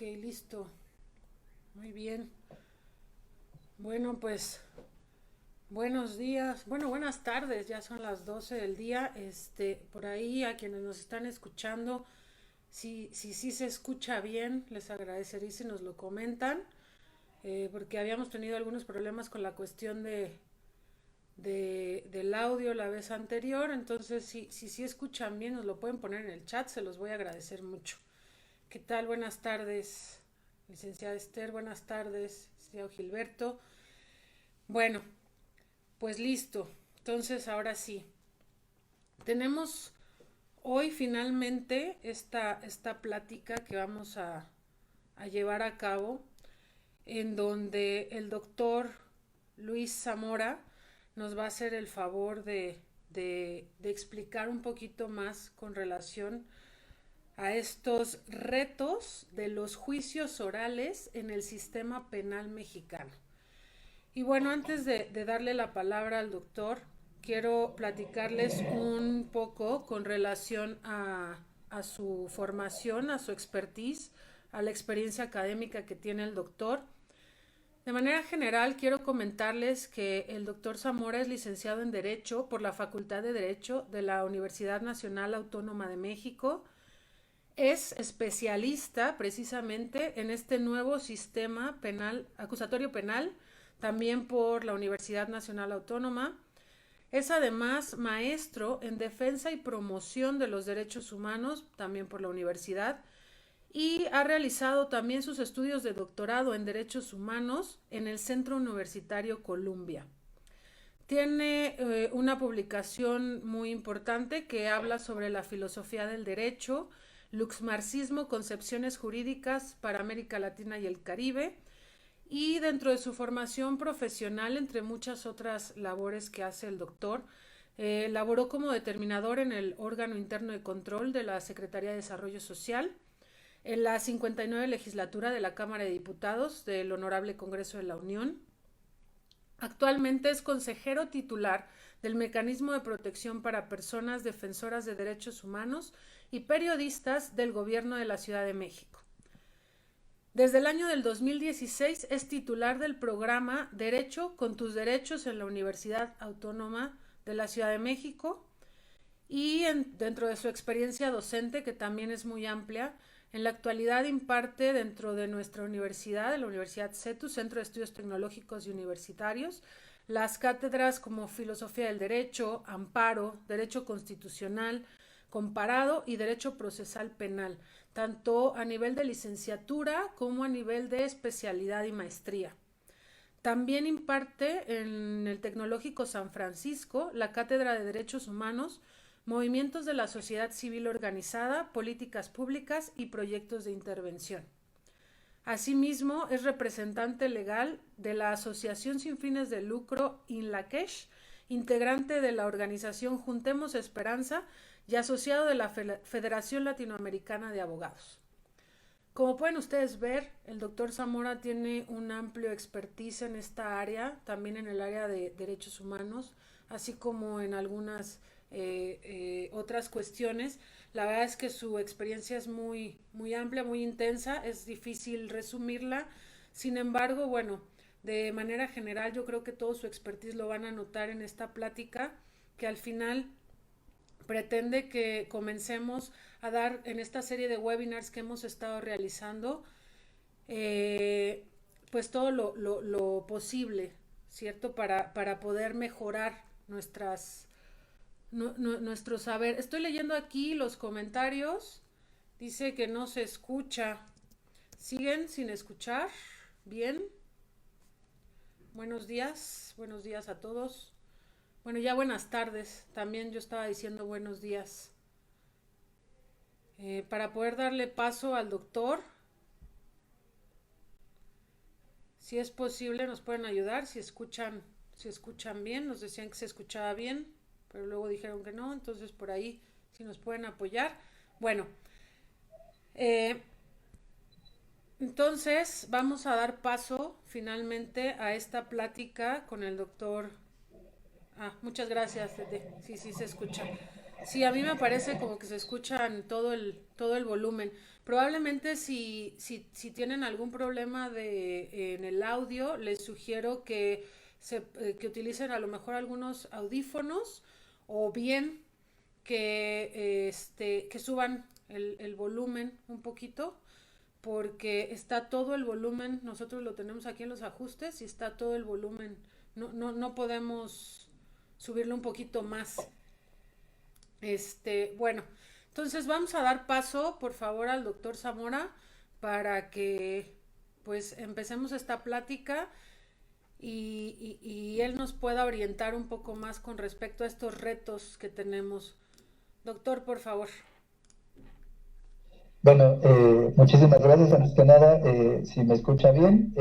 Ok, listo. Muy bien. Bueno, pues buenos días. Bueno, buenas tardes. Ya son las 12 del día. Por ahí a quienes nos están escuchando, si se escucha bien, les agradecería si nos lo comentan, porque habíamos tenido algunos problemas con la cuestión del audio la vez anterior. Entonces, si escuchan bien, nos lo pueden poner en el chat. Se los voy a agradecer mucho. ¿Qué tal? Buenas tardes, licenciada Esther. Buenas tardes, licenciado Gilberto. Bueno, pues listo. Entonces, ahora sí. Tenemos hoy finalmente esta plática que vamos a llevar a cabo, en donde el doctor Luis Zamora nos va a hacer el favor de explicar un poquito más con relación a estos retos de los juicios orales en el sistema penal mexicano. Y bueno, antes de darle la palabra al doctor, quiero platicarles un poco con relación a su formación, a su expertise, a la experiencia académica que tiene el doctor. De manera general, quiero comentarles que el doctor Zamora es licenciado en Derecho por la Facultad de Derecho de la Universidad Nacional Autónoma de México. Es especialista precisamente en este nuevo sistema penal, acusatorio penal, también por la Universidad Nacional Autónoma. Es además maestro en defensa y promoción de los derechos humanos, también por la universidad, y ha realizado también sus estudios de doctorado en derechos humanos en el Centro Universitario Columbia. Tiene una publicación muy importante que habla sobre la filosofía del derecho, luxmarxismo, concepciones jurídicas para América Latina y el Caribe, y dentro de su formación profesional, entre muchas otras labores que hace el doctor, laboró como determinador en el órgano interno de control de la Secretaría de Desarrollo Social, en la 59 legislatura de la Cámara de Diputados del Honorable Congreso de la Unión. Actualmente es consejero titular del Mecanismo de Protección para Personas Defensoras de Derechos Humanos y periodistas del Gobierno de la Ciudad de México. Desde el año del 2016 es titular del programa Derecho con tus derechos en la Universidad Autónoma de la Ciudad de México y dentro de su experiencia docente, que también es muy amplia, en la actualidad imparte dentro de nuestra universidad, de la Universidad CETU, Centro de Estudios Tecnológicos y Universitarios, las cátedras como Filosofía del Derecho, Amparo, Derecho Constitucional, Comparado y Derecho Procesal Penal, tanto a nivel de licenciatura como a nivel de especialidad y maestría. También imparte en el Tecnológico San Francisco la Cátedra de Derechos Humanos, Movimientos de la Sociedad Civil Organizada, Políticas Públicas y Proyectos de Intervención. Asimismo, es representante legal de la Asociación Sin Fines de Lucro INLACESH, integrante de la organización Juntemos Esperanza y asociado de la Federación Latinoamericana de Abogados. Como pueden ustedes ver, el doctor Zamora tiene un amplio expertise en esta área, también en el área de derechos humanos, así como en algunas otras cuestiones. La verdad es que su experiencia es muy amplia, muy intensa, es difícil resumirla. Sin embargo, bueno, de manera general yo creo que todo su expertise lo van a notar en esta plática, que al final pretende que comencemos a dar en esta serie de webinars que hemos estado realizando, pues todo lo posible, ¿cierto? Para poder mejorar nuestro saber. Estoy leyendo aquí los comentarios. Dice que no se escucha. ¿Siguen sin escuchar? Bien. Buenos días a todos. Bueno, ya buenas tardes. También yo estaba diciendo buenos días. Para poder darle paso al doctor, si es posible, nos pueden ayudar. Si escuchan bien, nos decían que se escuchaba bien, pero luego dijeron que no. Entonces, por ahí, si nos pueden apoyar. Bueno, eh, entonces vamos a dar paso finalmente a esta plática con el doctor. Muchas gracias, Tete. Sí, sí se escucha. Sí, a mí me parece como que se escuchan todo el volumen. Probablemente si tienen algún problema en el audio, les sugiero que utilicen a lo mejor algunos audífonos o bien que suban el volumen un poquito porque está todo el volumen, nosotros lo tenemos aquí en los ajustes y está todo el volumen, no podemos subirlo un poquito más. Bueno, entonces vamos a dar paso, por favor, al doctor Zamora para que pues empecemos esta plática y él nos pueda orientar un poco más con respecto a estos retos que tenemos. Doctor, por favor. Bueno, muchísimas gracias. Antes que nada, si me escucha bien,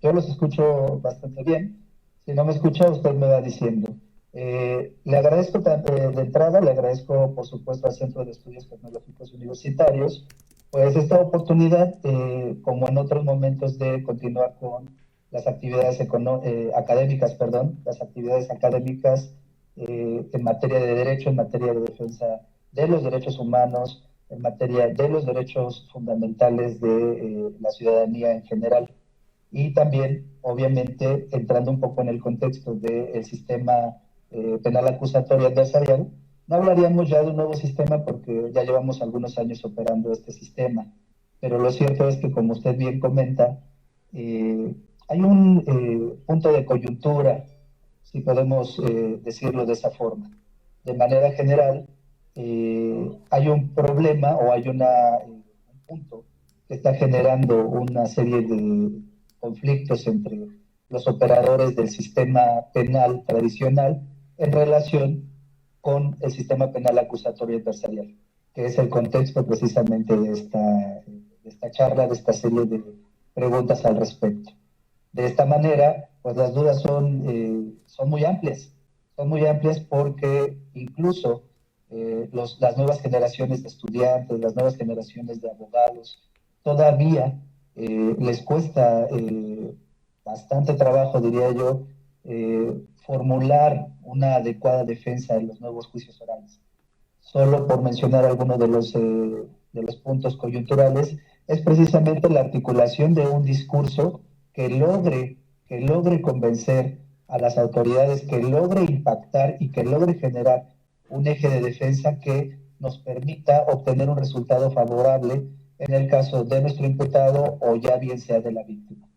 yo los escucho bastante bien. Si no me escucha, usted me va diciendo. Le agradezco de entrada, le agradezco por supuesto al Centro de Estudios Tecnológicos Universitarios, pues esta oportunidad, como en otros momentos, de continuar con las actividades académicas, las actividades académicas en materia de derecho, en materia de defensa de los derechos humanos, en materia de los derechos fundamentales de la ciudadanía en general. Y también, obviamente, entrando un poco en el contexto del sistema penal acusatorio adversarial, no hablaríamos ya de un nuevo sistema porque ya llevamos algunos años operando este sistema. Pero lo cierto es que, como usted bien comenta, hay un punto de coyuntura, si podemos decirlo de esa forma. De manera general, hay un problema o hay un punto que está generando una serie de conflictos entre los operadores del sistema penal tradicional en relación con el sistema penal acusatorio adversarial, que es el contexto precisamente de esta charla, de esta serie de preguntas al respecto. De esta manera, pues las dudas son muy amplias porque incluso las nuevas generaciones de estudiantes, las nuevas generaciones de abogados, todavía les cuesta bastante trabajo, diría yo, formular una adecuada defensa en los nuevos juicios orales. Solo por mencionar algunos de los puntos coyunturales, es precisamente la articulación de un discurso que logre convencer a las autoridades, que logre impactar y que logre generar un eje de defensa que nos permita obtener un resultado favorable en el caso de nuestro imputado o ya bien sea de la víctima.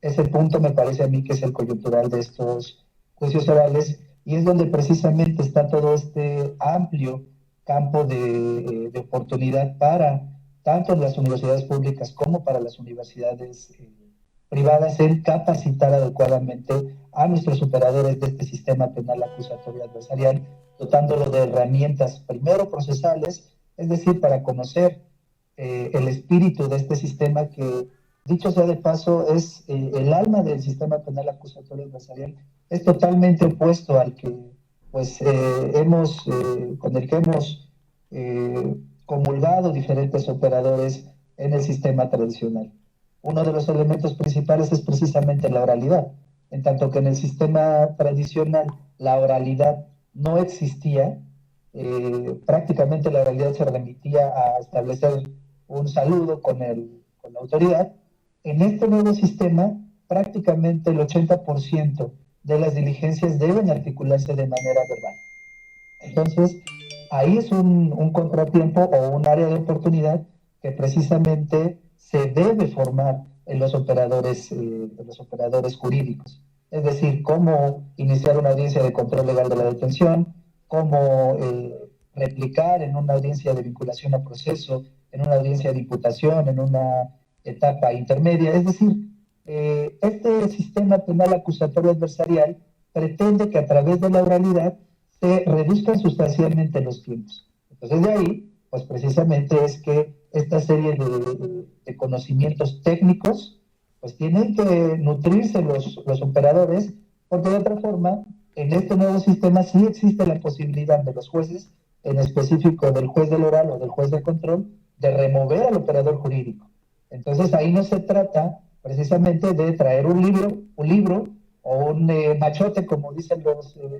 Ese punto me parece a mí que es el coyuntural de estos juicios orales y es donde precisamente está todo este amplio campo de oportunidad para tanto las universidades públicas como para las universidades privadas en capacitar adecuadamente a nuestros operadores de este sistema penal acusatorio adversarial, dotándolo de herramientas primero procesales, es decir, para conocer el espíritu de este sistema que, dicho sea de paso, es el alma del sistema penal acusatorio adversarial, es totalmente opuesto al que pues con el que hemos comulgado diferentes operadores en el sistema tradicional. Uno de los elementos principales es precisamente la oralidad, en tanto que en el sistema tradicional la oralidad no existía, prácticamente la oralidad se remitía a establecer un saludo con la autoridad. En este nuevo sistema, prácticamente el 80% de las diligencias deben articularse de manera verbal. Entonces, ahí es un contratiempo o un área de oportunidad que precisamente se debe formar en los operadores jurídicos. Es decir, cómo iniciar una audiencia de control legal de la detención, cómo replicar en una audiencia de vinculación a proceso, en una audiencia de imputación, en una etapa intermedia. Es decir, este sistema penal acusatorio adversarial pretende que a través de la oralidad se reduzcan sustancialmente los tiempos. Entonces de ahí, pues precisamente es que esta serie de conocimientos técnicos, pues tienen que nutrirse los operadores, porque de otra forma, en este nuevo sistema sí existe la posibilidad de los jueces, en específico del juez del oral o del juez de control, de remover al operador jurídico. Entonces ahí no se trata precisamente de traer un libro o un machote, como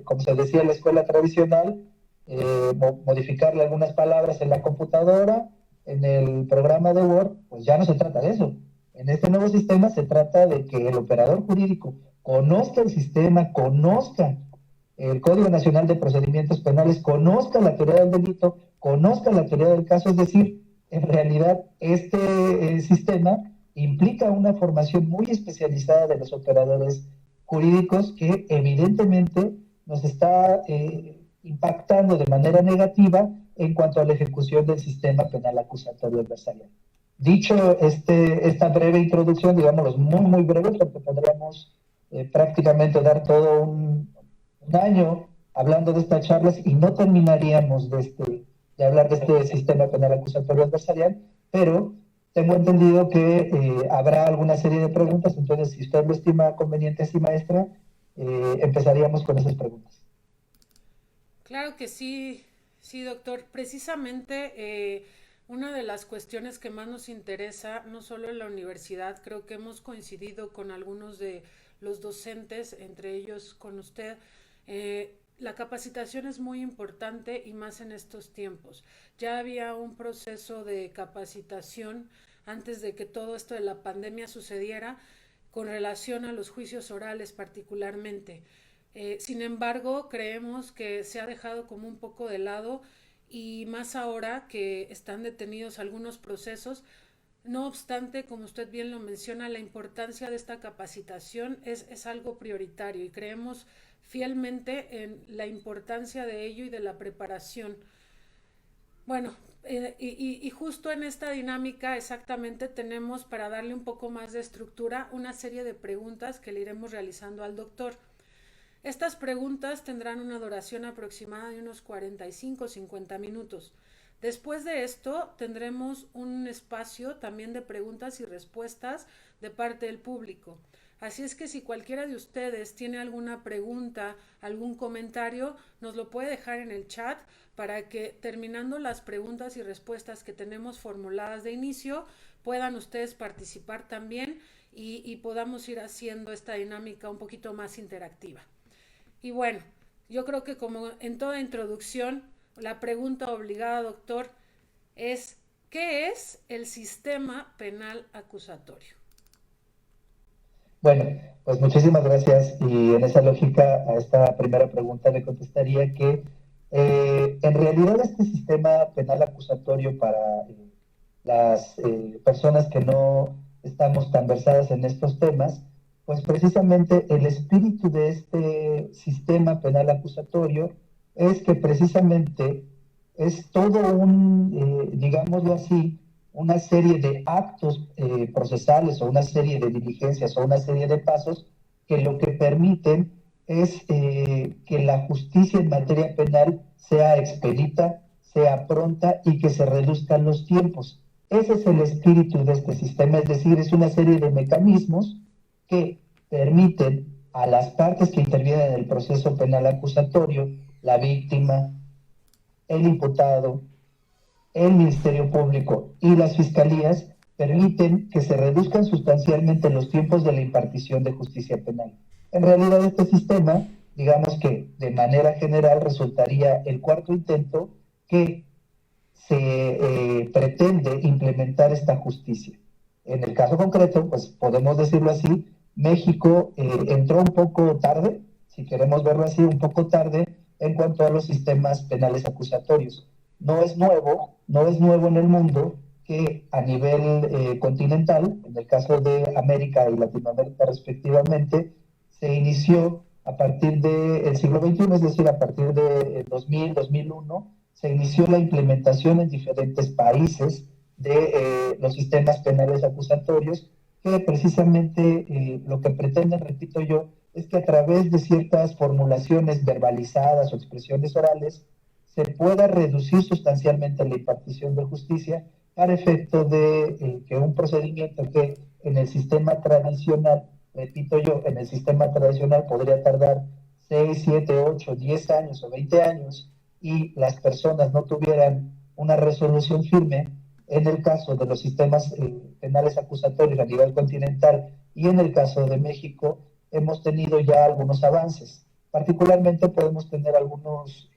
como se decía en la escuela tradicional, modificarle algunas palabras en la computadora, en el programa de Word, pues ya no se trata de eso. En este nuevo sistema se trata de que el operador jurídico conozca el sistema, conozca el Código Nacional de Procedimientos Penales, conozca la teoría del delito, conozca la teoría del caso, es decir, en realidad este sistema implica una formación muy especializada de los operadores jurídicos que evidentemente nos está impactando de manera negativa en cuanto a la ejecución del sistema penal acusatorio adversarial. Dicho esta breve introducción, digámoslo muy breve, porque podríamos prácticamente dar todo un año hablando de estas charlas y no terminaríamos de hablar de este sistema penal acusatorio adversarial, pero tengo entendido que habrá alguna serie de preguntas, entonces si usted lo estima conveniente, sí, maestra, empezaríamos con esas preguntas. Claro que sí, sí, doctor. Precisamente una de las cuestiones que más nos interesa, no solo en la universidad, creo que hemos coincidido con algunos de los docentes, entre ellos con usted, la capacitación es muy importante y más en estos tiempos. Ya había un proceso de capacitación antes de que todo esto de la pandemia sucediera con relación a los juicios orales particularmente. Sin embargo, creemos que se ha dejado como un poco de lado y más ahora que están detenidos algunos procesos. No obstante, como usted bien lo menciona, la importancia de esta capacitación es algo prioritario y creemos fielmente en la importancia de ello y de la preparación. Bueno, y justo en esta dinámica exactamente tenemos para darle un poco más de estructura una serie de preguntas que le iremos realizando al doctor. Estas preguntas tendrán una duración aproximada de unos 45-50 minutos. Después de esto tendremos un espacio también de preguntas y respuestas de parte del público. Así es que si cualquiera de ustedes tiene alguna pregunta, algún comentario, nos lo puede dejar en el chat para que terminando las preguntas y respuestas que tenemos formuladas de inicio, puedan ustedes participar también y podamos ir haciendo esta dinámica un poquito más interactiva. Y bueno, yo creo que como en toda introducción, la pregunta obligada, doctor, es ¿qué es el sistema penal acusatorio? Bueno, pues muchísimas gracias y en esa lógica a esta primera pregunta le contestaría que en realidad este sistema penal acusatorio para las personas que no estamos tan versadas en estos temas, pues precisamente el espíritu de este sistema penal acusatorio es que precisamente es todo digámoslo así, una serie de actos procesales o una serie de diligencias o una serie de pasos que lo que permiten es que la justicia en materia penal sea expedita, sea pronta y que se reduzcan los tiempos. Ese es el espíritu de este sistema, es decir, es una serie de mecanismos que permiten a las partes que intervienen en el proceso penal acusatorio, la víctima, el imputado, el Ministerio Público y las fiscalías, permiten que se reduzcan sustancialmente los tiempos de la impartición de justicia penal. En realidad, este sistema, digamos que de manera general, resultaría el cuarto intento que se pretende implementar esta justicia. En el caso concreto, pues podemos decirlo así, México entró un poco tarde, si queremos verlo así, un poco tarde en cuanto a los sistemas penales acusatorios. No es nuevo en el mundo que a nivel continental, en el caso de América y Latinoamérica respectivamente, se inició a partir del siglo XXI, es decir, a partir de 2000, 2001, se inició la implementación en diferentes países de los sistemas penales acusatorios, que precisamente lo que pretenden, repito yo, es que a través de ciertas formulaciones verbalizadas o expresiones orales se pueda reducir sustancialmente la impartición de justicia para efecto de que un procedimiento que en el sistema tradicional, repito yo, en el sistema tradicional podría tardar 6, 7, 8, 10 años o 20 años y las personas no tuvieran una resolución firme, en el caso de los sistemas penales acusatorios a nivel continental y en el caso de México, hemos tenido ya algunos avances. Particularmente podemos tener algunos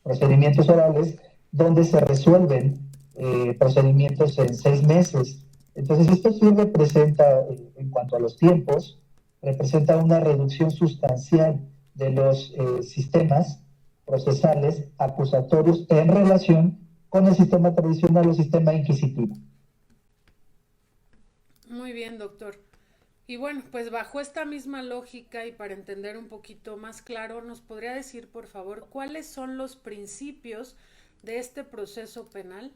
procedimientos orales donde se resuelven procedimientos en 6 meses. Entonces, esto sí representa, en cuanto a los tiempos, representa una reducción sustancial de los sistemas procesales acusatorios en relación con el sistema tradicional o sistema inquisitivo. Muy bien, doctor. Y bueno, pues bajo esta misma lógica y para entender un poquito más claro, ¿nos podría decir, por favor, cuáles son los principios de este proceso penal?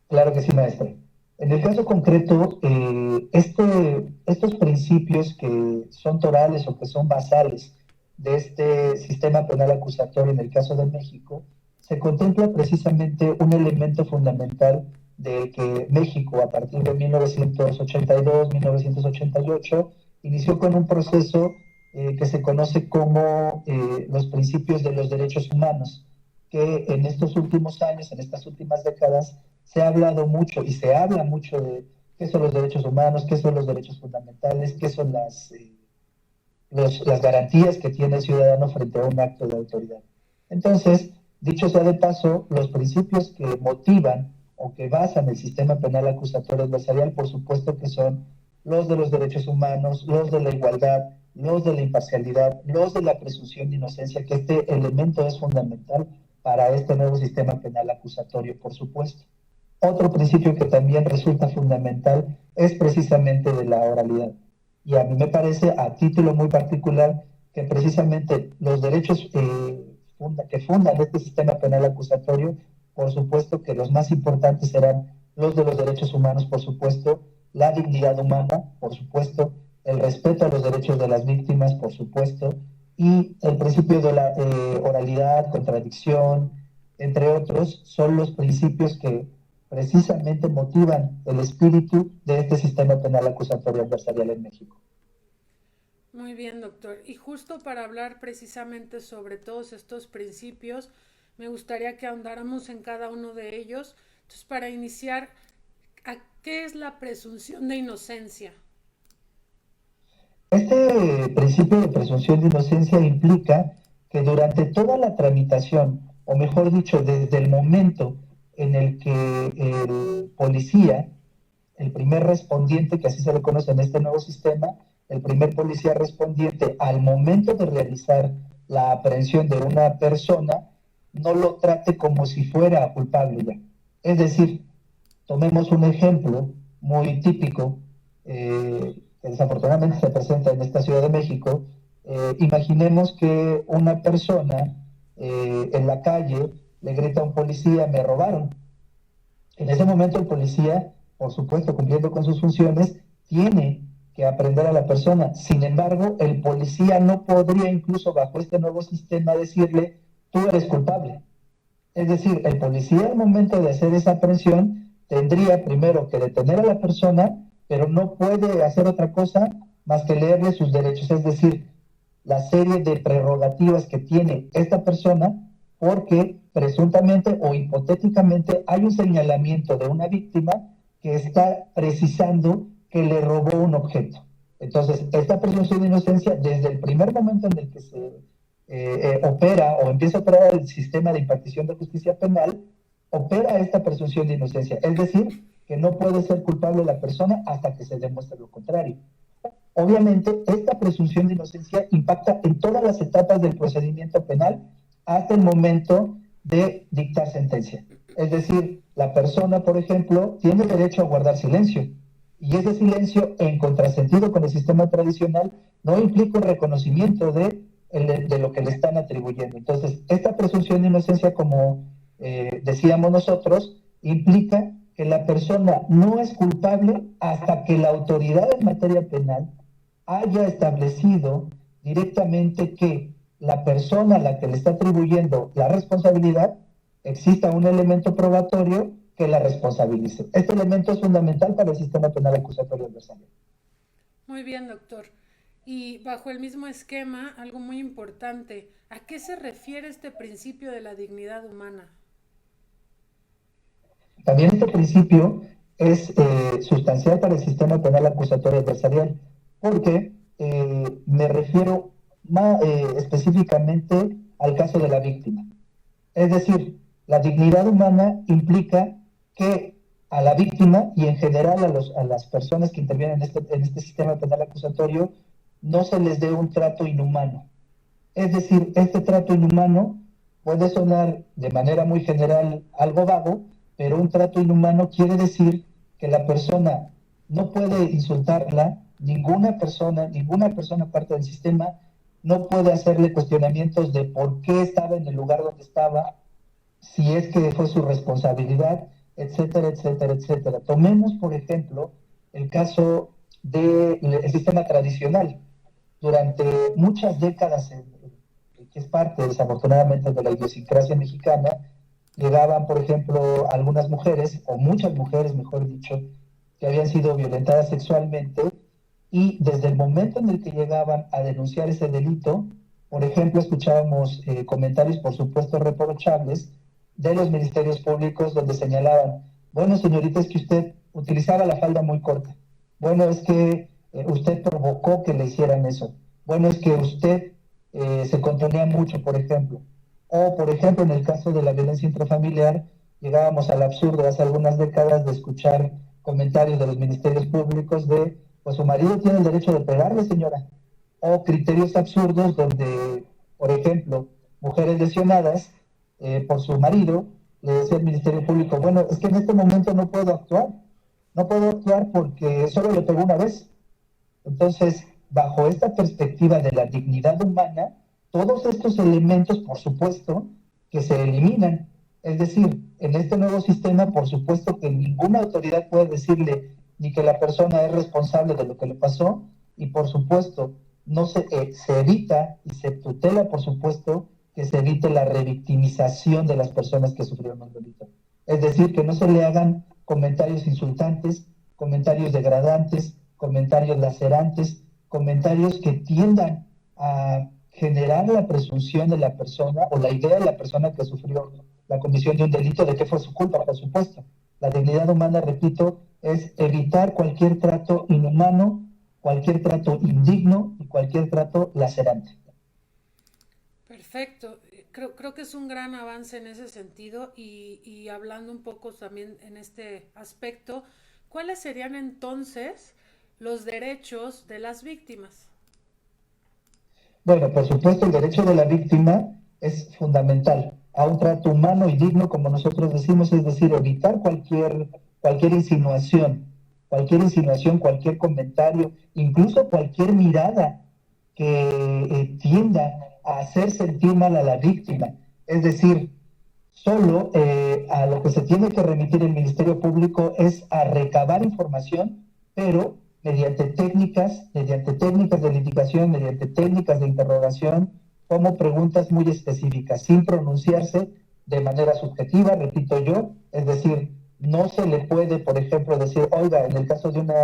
Claro que sí, maestra. En el caso concreto, estos principios que son torales o que son basales de este sistema penal acusatorio en el caso de México, se contempla precisamente un elemento fundamental de que México, a partir de 1982, 1988, inició con un proceso que se conoce como los principios de los derechos humanos, que en estos últimos años, en estas últimas décadas, se ha hablado mucho y se habla mucho de qué son los derechos humanos, qué son los derechos fundamentales, qué son las garantías que tiene el ciudadano frente a un acto de autoridad. Entonces, dicho sea de paso, los principios que motivan o que basan el sistema penal acusatorio adversarial, por supuesto que son los de los derechos humanos, los de la igualdad, los de la imparcialidad, los de la presunción de inocencia, que este elemento es fundamental para este nuevo sistema penal acusatorio, por supuesto. Otro principio que también resulta fundamental es precisamente de la oralidad. Y a mí me parece, a título muy particular, que precisamente los derechos que fundan este sistema penal acusatorio, por supuesto que los más importantes serán los de los derechos humanos, por supuesto, la dignidad humana, por supuesto, el respeto a los derechos de las víctimas, por supuesto, y el principio de la oralidad, contradicción, entre otros, son los principios que precisamente motivan el espíritu de este sistema penal acusatorio adversarial en México. Muy bien, doctor. Y justo para hablar precisamente sobre todos estos principios, me gustaría que ahondáramos en cada uno de ellos. Entonces, para iniciar, ¿qué es la presunción de inocencia? Este principio de presunción de inocencia implica que durante toda la tramitación, o mejor dicho, desde el momento en el que el policía, el primer respondiente, que así se le conoce en este nuevo sistema, el primer policía respondiente al momento de realizar la aprehensión de una persona, no lo trate como si fuera culpable ya. Es decir, tomemos un ejemplo muy típico que desafortunadamente se presenta en esta Ciudad de México. Imaginemos que una persona en la calle le grita a un policía: me robaron. En ese momento el policía, por supuesto, cumpliendo con sus funciones, tiene que aprender a la persona. Sin embargo, el policía no podría, incluso bajo este nuevo sistema, decirle: tú eres culpable. Es decir, el policía al momento de hacer esa aprehensión tendría primero que detener a la persona, pero no puede hacer otra cosa más que leerle sus derechos, es decir, la serie de prerrogativas que tiene esta persona, porque presuntamente o hipotéticamente hay un señalamiento de una víctima que está precisando que le robó un objeto. Entonces, esta presunción de inocencia, desde el primer momento en el que se opera o empieza a operar el sistema de impartición de justicia penal, opera esta presunción de inocencia. Es decir, que no puede ser culpable la persona hasta que se demuestre lo contrario. Obviamente, esta presunción de inocencia impacta en todas las etapas del procedimiento penal hasta el momento de dictar sentencia. Es decir, la persona, por ejemplo, tiene derecho a guardar silencio, y ese silencio, en contrasentido con el sistema tradicional, no implica un reconocimiento de lo que le están atribuyendo. Entonces, esta presunción de inocencia, como decíamos nosotros, implica que la persona no es culpable hasta que la autoridad en materia penal haya establecido directamente que la persona a la que le está atribuyendo la responsabilidad, exista un elemento probatorio que la responsabilice. Este elemento es fundamental para el sistema penal acusatorio adversarial. Muy bien, doctor. Y bajo el mismo esquema, algo muy importante, ¿a qué se refiere este principio de la dignidad humana? También este principio es sustancial para el sistema penal acusatorio adversarial, porque me refiero más específicamente al caso de la víctima. Es decir, La dignidad humana implica que a la víctima y en general a las personas que intervienen en este sistema penal acusatorio no se les dé un trato inhumano. Es decir, este trato inhumano puede sonar de manera muy general algo vago, pero un trato inhumano quiere decir que la persona no puede insultarla, ninguna persona parte del sistema no puede hacerle cuestionamientos de por qué estaba en el lugar donde estaba, si es que fue su responsabilidad, etcétera, etcétera, etcétera. Tomemos, por ejemplo, el caso del sistema tradicional. Durante muchas décadas, que es parte desafortunadamente de la idiosincrasia mexicana, llegaban, por ejemplo, algunas mujeres, o muchas mujeres, mejor dicho, que habían sido violentadas sexualmente, y desde el momento en el que llegaban a denunciar ese delito, por ejemplo, escuchábamos comentarios, por supuesto, reprochables de los ministerios públicos donde señalaban, bueno, señorita, es que usted utilizaba la falda muy corta. Bueno, es que usted provocó que le hicieran eso. Bueno, es que usted se contenía mucho, por ejemplo. O, por ejemplo, en el caso de la violencia intrafamiliar, llegábamos al absurdo hace algunas décadas de escuchar comentarios de los ministerios públicos de, pues su marido tiene el derecho de pegarle, señora. O criterios absurdos donde, por ejemplo, mujeres lesionadas por su marido, le decía el Ministerio Público, bueno, es que en este momento no puedo actuar porque solo le pegó una vez. Entonces, bajo esta perspectiva de la dignidad humana, todos estos elementos, por supuesto, que se eliminan. Es decir, en este nuevo sistema, por supuesto que ninguna autoridad puede decirle ni que la persona es responsable de lo que le pasó, y por supuesto, no se evita y se tutela, por supuesto, que se evite la revictimización de las personas que sufrieron el delito. Es decir, que no se le hagan comentarios insultantes, comentarios degradantes, comentarios lacerantes, comentarios que tiendan a generar la presunción de la persona o la idea de la persona que sufrió la comisión de un delito de que fue su culpa, por supuesto. La dignidad humana, repito, es evitar cualquier trato inhumano, cualquier trato indigno y cualquier trato lacerante. Perfecto. Creo que es un gran avance en ese sentido y hablando un poco también en este aspecto, ¿cuáles serían entonces los derechos de las víctimas? Bueno, por supuesto, el derecho de la víctima es fundamental a un trato humano y digno, como nosotros decimos, es decir, evitar cualquier insinuación, cualquier comentario, incluso cualquier mirada que tienda a hacer sentir mal a la víctima. Es decir, solo a lo que se tiene que remitir el Ministerio Público es a recabar información, pero mediante técnicas de litigación, mediante técnicas de interrogación, como preguntas muy específicas, sin pronunciarse de manera subjetiva, repito yo, es decir, no se le puede, por ejemplo, decir, oiga, en el caso de una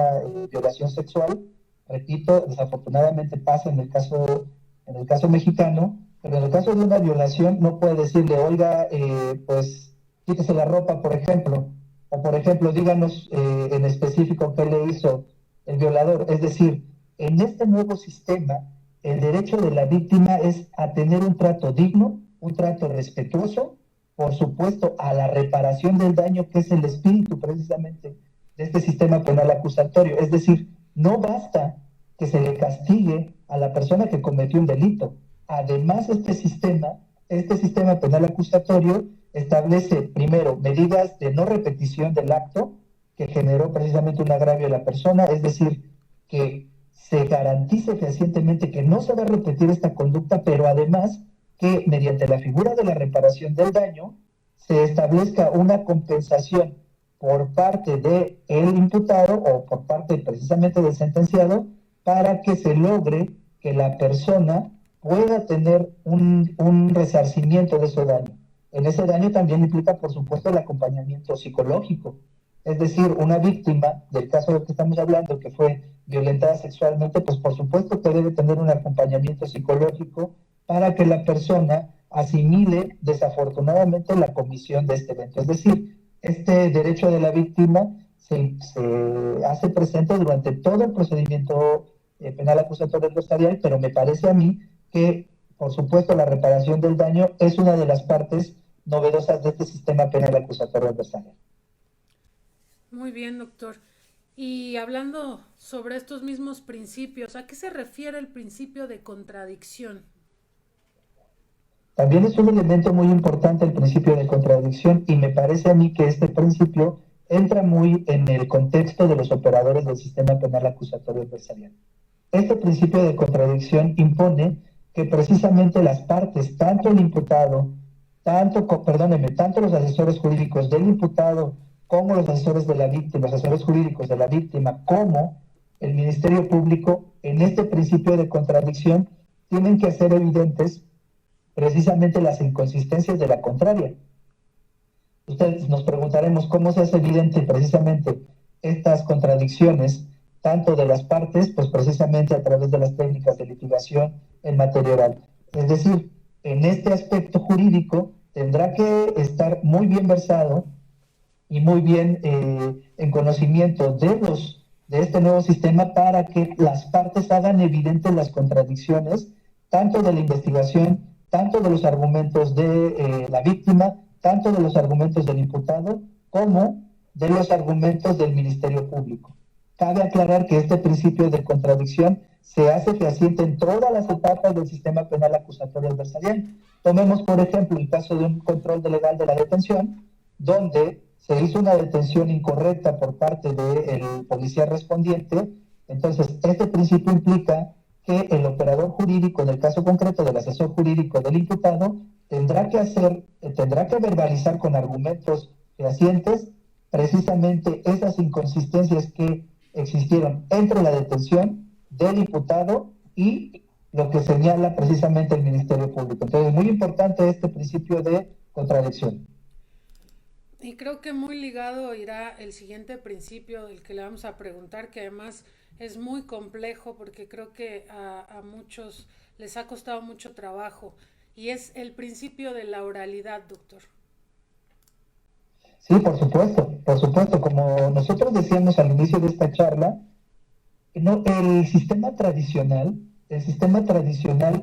violación sexual, repito, desafortunadamente pasa en el caso mexicano, pero en el caso de una violación no puede decirle, oiga, pues quítese la ropa, por ejemplo, o por ejemplo, díganos en específico qué le hizo el violador. Es decir, en este nuevo sistema, el derecho de la víctima es a tener un trato digno, un trato respetuoso, por supuesto, a la reparación del daño, que es el espíritu precisamente de este sistema penal acusatorio. Es decir, no basta que se le castigue a la persona que cometió un delito. Además, este sistema penal acusatorio establece, primero, medidas de no repetición del acto que generó precisamente un agravio a la persona, es decir, que se garantice fehacientemente que no se va a repetir esta conducta, pero además que mediante la figura de la reparación del daño se establezca una compensación por parte del imputado o por parte precisamente del sentenciado para que se logre que la persona pueda tener un resarcimiento de ese daño. En ese daño también implica, por supuesto, el acompañamiento psicológico. Es decir, una víctima del caso del que estamos hablando, que fue violentada sexualmente, pues por supuesto que debe tener un acompañamiento psicológico para que la persona asimile desafortunadamente la comisión de este evento. Es decir, este derecho de la víctima se hace presente durante todo el procedimiento penal acusatorio adversarial, pero me parece a mí que, por supuesto, la reparación del daño es una de las partes novedosas de este sistema penal acusatorio adversarial. Muy bien, doctor. Y hablando sobre estos mismos principios, ¿a qué se refiere el principio de contradicción? También es un elemento muy importante el principio de contradicción y me parece a mí que este principio entra muy en el contexto de los operadores del sistema penal acusatorio adversarial. Este principio de contradicción impone que precisamente las partes, tanto el imputado, tanto los asesores jurídicos del imputado como los asesores de la víctima, los asesores jurídicos de la víctima, como el Ministerio Público, en este principio de contradicción, tienen que hacer evidentes precisamente las inconsistencias de la contraria. Ustedes nos preguntaremos cómo se hace evidente precisamente estas contradicciones, tanto de las partes, pues precisamente a través de las técnicas de litigación en materia oral. Es decir, en este aspecto jurídico tendrá que estar muy bien versado y muy bien en conocimiento de este nuevo sistema para que las partes hagan evidentes las contradicciones, tanto de la investigación, tanto de los argumentos de la víctima, tanto de los argumentos del imputado, como de los argumentos del Ministerio Público. Cabe aclarar que este principio de contradicción se hace fehaciente en todas las etapas del sistema penal acusatorio adversarial. Tomemos, por ejemplo, el caso de un control legal de la detención, donde se hizo una detención incorrecta por parte del policía respondiente. Entonces, este principio implica que el operador jurídico, en el caso concreto del asesor jurídico del imputado, tendrá que verbalizar con argumentos fehacientes precisamente esas inconsistencias que existieron entre la detención del imputado y lo que señala precisamente el Ministerio Público. Entonces, muy importante este principio de contradicción. Y creo que muy ligado irá el siguiente principio del que le vamos a preguntar, que además es muy complejo porque creo que a muchos les ha costado mucho trabajo, y es el principio de la oralidad, doctor. Sí, por supuesto, como nosotros decíamos al inicio de esta charla, no, el sistema tradicional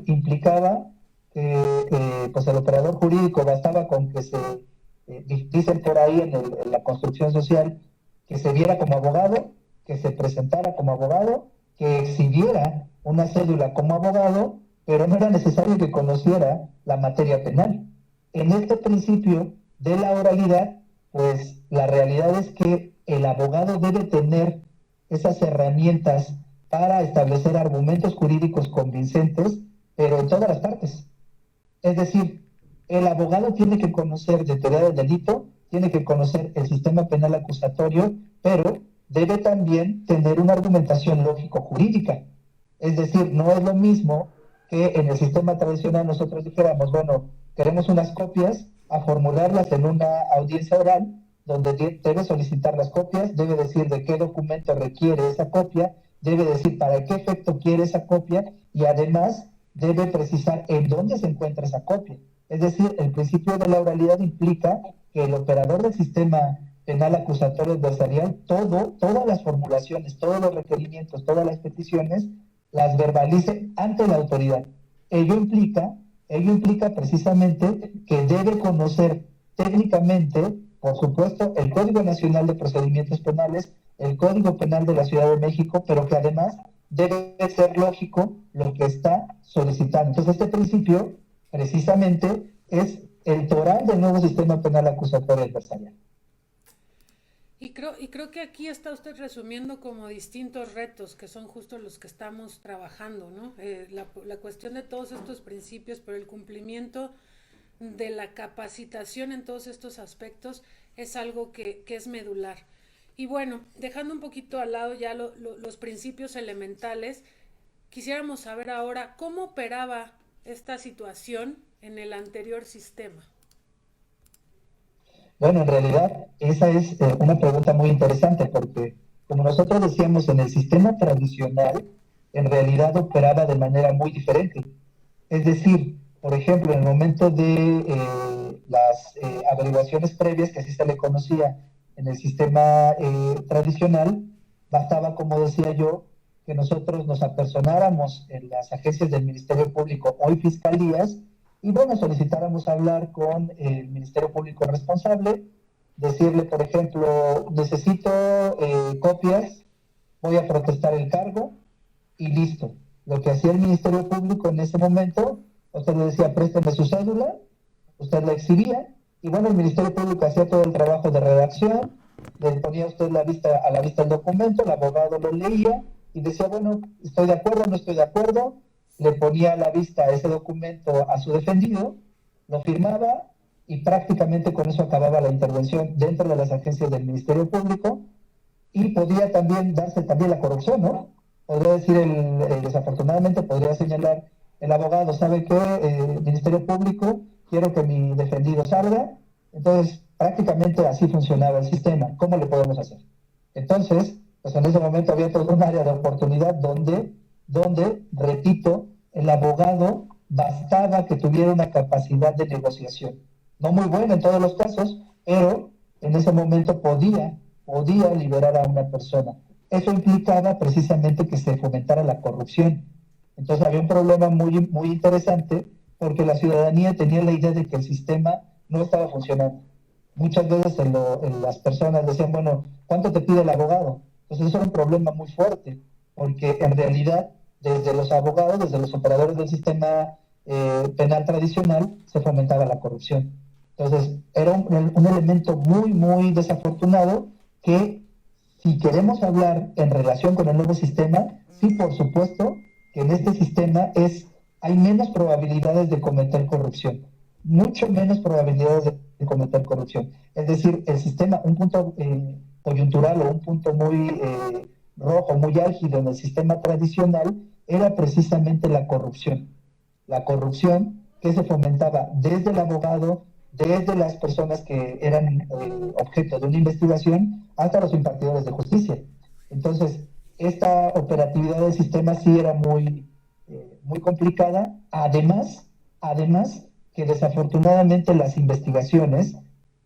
implicaba que pues el operador jurídico bastaba con que dicen por ahí en la construcción social, que se viera como abogado, que se presentara como abogado, que exhibiera una cédula como abogado, pero no era necesario que conociera la materia penal. En este principio de la oralidad, pues la realidad es que el abogado debe tener esas herramientas para establecer argumentos jurídicos convincentes, pero en todas las partes. Es decir, el abogado tiene que conocer de teoría del delito, tiene que conocer el sistema penal acusatorio, pero debe también tener una argumentación lógico-jurídica. Es decir, no es lo mismo que en el sistema tradicional nosotros dijéramos, bueno, queremos unas copias, a formularlas en una audiencia oral, donde debe solicitar las copias, debe decir de qué documento requiere esa copia, debe decir para qué efecto quiere esa copia y además debe precisar en dónde se encuentra esa copia. Es decir, el principio de la oralidad implica que el operador del sistema penal acusatorio adversarial, todas las formulaciones, todos los requerimientos, todas las peticiones, las verbalice ante la autoridad. Ello implica precisamente que debe conocer técnicamente, por supuesto, el Código Nacional de Procedimientos Penales, el Código Penal de la Ciudad de México, pero que además debe ser lógico lo que está solicitando. Entonces, este principio precisamente es el toral del nuevo sistema penal acusatorio adversarial. Y creo que aquí está usted resumiendo como distintos retos que son justo los que estamos trabajando, ¿no? La cuestión de todos estos principios, pero el cumplimiento de la capacitación en todos estos aspectos es algo que es medular. Y bueno, dejando un poquito al lado ya los principios elementales, quisiéramos saber ahora cómo operaba esta situación en el anterior sistema. Bueno, en realidad esa es una pregunta muy interesante porque, como nosotros decíamos, en el sistema tradicional, en realidad operaba de manera muy diferente. Es decir, por ejemplo, en el momento de las averiguaciones previas, que así se le conocía en el sistema tradicional, bastaba, como decía yo, que nosotros nos apersonáramos en las agencias del Ministerio Público, hoy fiscalías, y bueno, solicitáramos hablar con el Ministerio Público responsable, decirle, por ejemplo, necesito copias, voy a protestar el cargo y listo. Lo que hacía el Ministerio Público en ese momento, usted le decía, présteme su cédula, usted la exhibía, y bueno, el Ministerio Público hacía todo el trabajo de redacción, le ponía a usted a la vista el documento, el abogado lo leía y decía, bueno, estoy de acuerdo, no estoy de acuerdo, le ponía a la vista ese documento a su defendido, lo firmaba y prácticamente con eso acababa la intervención dentro de las agencias del Ministerio Público y podía también darse también la corrupción, ¿no? Podría decir, desafortunadamente podría señalar el abogado, ¿sabe qué? Ministerio Público, quiero que mi defendido salga. Entonces, prácticamente así funcionaba el sistema. ¿Cómo le podemos hacer? Entonces, pues en ese momento había todo un área de oportunidad donde, repito, el abogado bastaba que tuviera una capacidad de negociación. No muy buena en todos los casos, pero en ese momento podía liberar a una persona. Eso implicaba precisamente que se fomentara la corrupción. Entonces había un problema muy, muy interesante porque la ciudadanía tenía la idea de que el sistema no estaba funcionando. Muchas veces las personas decían, bueno, ¿cuánto te pide el abogado? Entonces eso era un problema muy fuerte, porque en realidad desde los abogados, desde los operadores del sistema penal tradicional, se fomentaba la corrupción. Entonces era un elemento muy, muy desafortunado que si queremos hablar en relación con el nuevo sistema, sí, por supuesto que en este sistema hay menos probabilidades de cometer corrupción, mucho menos probabilidades de cometer corrupción. Es decir, el sistema, un punto coyuntural o un punto muy rojo, muy álgido en el sistema tradicional, era precisamente la corrupción. La corrupción que se fomentaba desde el abogado, desde las personas que eran objeto de una investigación, hasta los impartidores de justicia. Entonces, esta operatividad del sistema sí era muy, muy complicada, además que desafortunadamente las investigaciones,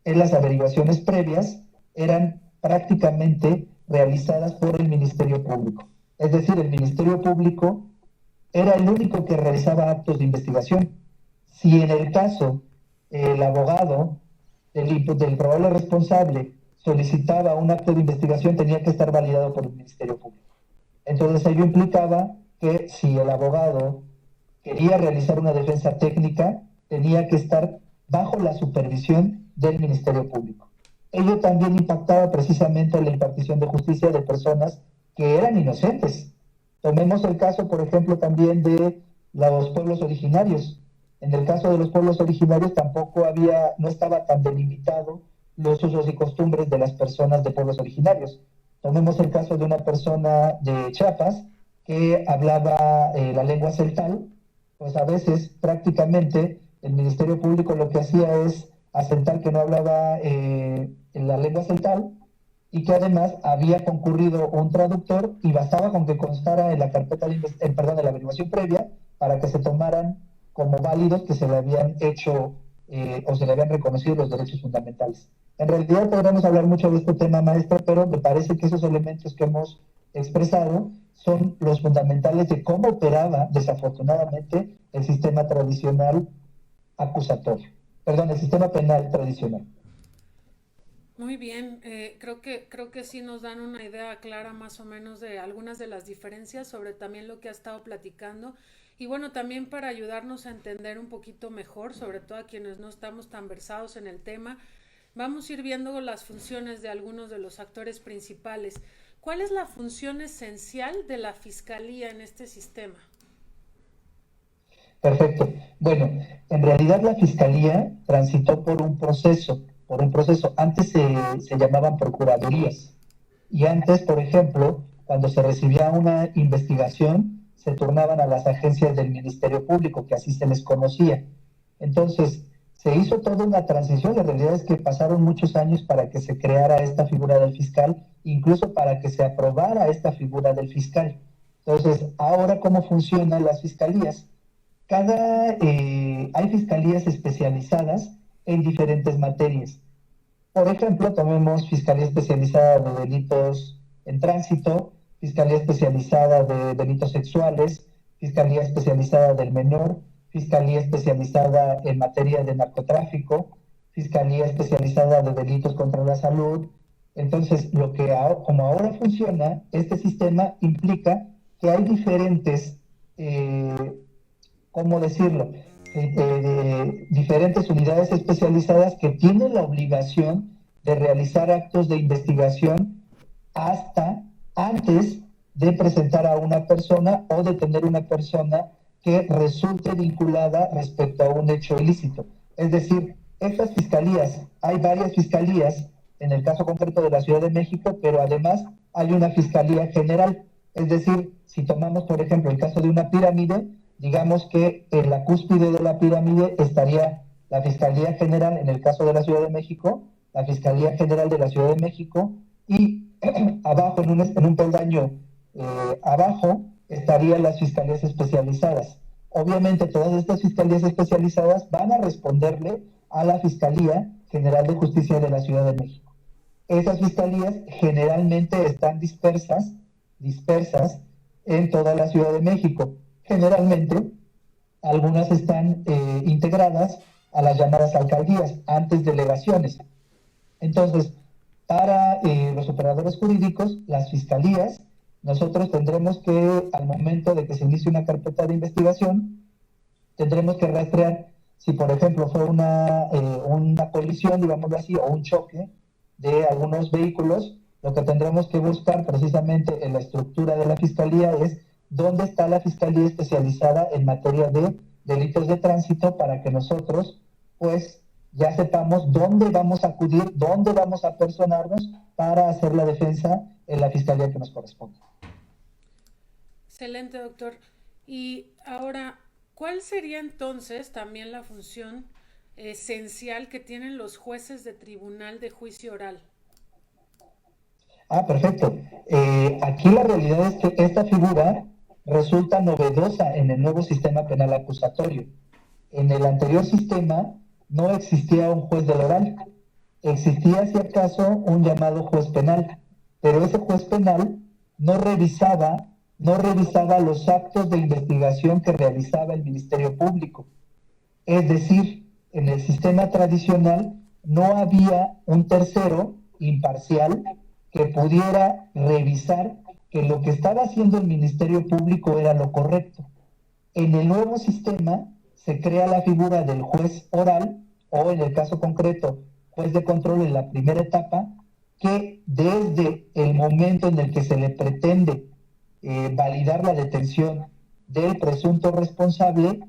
en las averiguaciones previas, eran prácticamente realizadas por el Ministerio Público. Es decir, el Ministerio Público era el único que realizaba actos de investigación. Si en el caso el abogado del probable responsable solicitaba un acto de investigación, tenía que estar validado por el Ministerio Público. Entonces ello implicaba que si el abogado quería realizar una defensa técnica, tenía que estar bajo la supervisión del Ministerio Público. Ello también impactaba precisamente en la impartición de justicia de personas que eran inocentes. Tomemos el caso, por ejemplo, también de los pueblos originarios. En el caso de los pueblos originarios no estaba tan delimitado los usos y costumbres de las personas de pueblos originarios. Tomemos el caso de una persona de Chiapas que hablaba la lengua celtal, pues a veces prácticamente el Ministerio Público lo que hacía es asentar que no hablaba en la lengua celtal y que además había concurrido un traductor y bastaba con que constara en la carpeta de la averiguación previa para que se tomaran como válidos que se le habían hecho o se le habían reconocido los derechos fundamentales. En realidad podríamos hablar mucho de este tema, maestra, pero me parece que esos elementos que hemos expresado son los fundamentales de cómo operaba desafortunadamente el sistema tradicional acusatorio, perdón, el sistema penal tradicional. Muy bien, creo que sí nos dan una idea clara más o menos de algunas de las diferencias sobre también lo que ha estado platicando y bueno, también para ayudarnos a entender un poquito mejor, sobre todo a quienes no estamos tan versados en el tema, vamos a ir viendo las funciones de algunos de los actores principales. ¿Cuál es la función esencial de la Fiscalía en este sistema? Perfecto. Bueno, en realidad la Fiscalía transitó por un proceso. Antes se llamaban procuradurías. Y antes, por ejemplo, cuando se recibía una investigación, se turnaban a las agencias del Ministerio Público, que así se les conocía. Entonces, se hizo toda una transición. La realidad es que pasaron muchos años para que se creara esta figura del fiscal, incluso para que se aprobara esta figura del fiscal. Entonces, ahora, ¿cómo funcionan las fiscalías? Hay fiscalías especializadas en diferentes materias. Por ejemplo, tomemos Fiscalía Especializada de Delitos en Tránsito, Fiscalía Especializada de Delitos Sexuales, Fiscalía Especializada del Menor, fiscalía especializada en materia de narcotráfico, fiscalía especializada de delitos contra la salud. Entonces, como ahora funciona, este sistema implica que hay diferentes, ¿cómo decirlo? Diferentes unidades especializadas que tienen la obligación de realizar actos de investigación hasta antes de presentar a una persona o de tener una persona que resulte vinculada respecto a un hecho ilícito. Es decir, estas fiscalías, hay varias fiscalías, en el caso concreto de la Ciudad de México, pero además hay una fiscalía general. Es decir, si tomamos, por ejemplo, el caso de una pirámide, digamos que en la cúspide de la pirámide estaría la Fiscalía General, en el caso de la Ciudad de México, la Fiscalía General de la Ciudad de México, y abajo, en un peldaño abajo, estarían las fiscalías especializadas. Obviamente, todas estas fiscalías especializadas van a responderle a la Fiscalía General de Justicia de la Ciudad de México. Esas fiscalías generalmente están dispersas en toda la Ciudad de México. Generalmente, algunas están integradas a las llamadas alcaldías, antes delegaciones. Entonces, para los operadores jurídicos, las fiscalías, nosotros tendremos que, al momento de que se inicie una carpeta de investigación, tendremos que rastrear si, por ejemplo, fue una colisión, digámoslo así, o un choque de algunos vehículos. Lo que tendremos que buscar precisamente en la estructura de la fiscalía es dónde está la fiscalía especializada en materia de delitos de tránsito, para que nosotros, pues, ya sepamos dónde vamos a acudir, dónde vamos a personarnos para hacer la defensa en la fiscalía que nos corresponde. Excelente, doctor. Y ahora, ¿cuál sería entonces también la función esencial que tienen los jueces de tribunal de juicio oral? Perfecto. Aquí la realidad es que esta figura resulta novedosa en el nuevo sistema penal acusatorio. En el anterior sistema no existía un juez del oral. Existía, si acaso, un llamado juez penal, pero ese juez penal no revisaba los actos de investigación que realizaba el Ministerio Público. Es decir, en el sistema tradicional no había un tercero imparcial que pudiera revisar que lo que estaba haciendo el Ministerio Público era lo correcto. En el nuevo sistema se crea la figura del juez oral, o en el caso concreto, juez de control en la primera etapa, que desde el momento en el que se le pretende validar la detención del presunto responsable,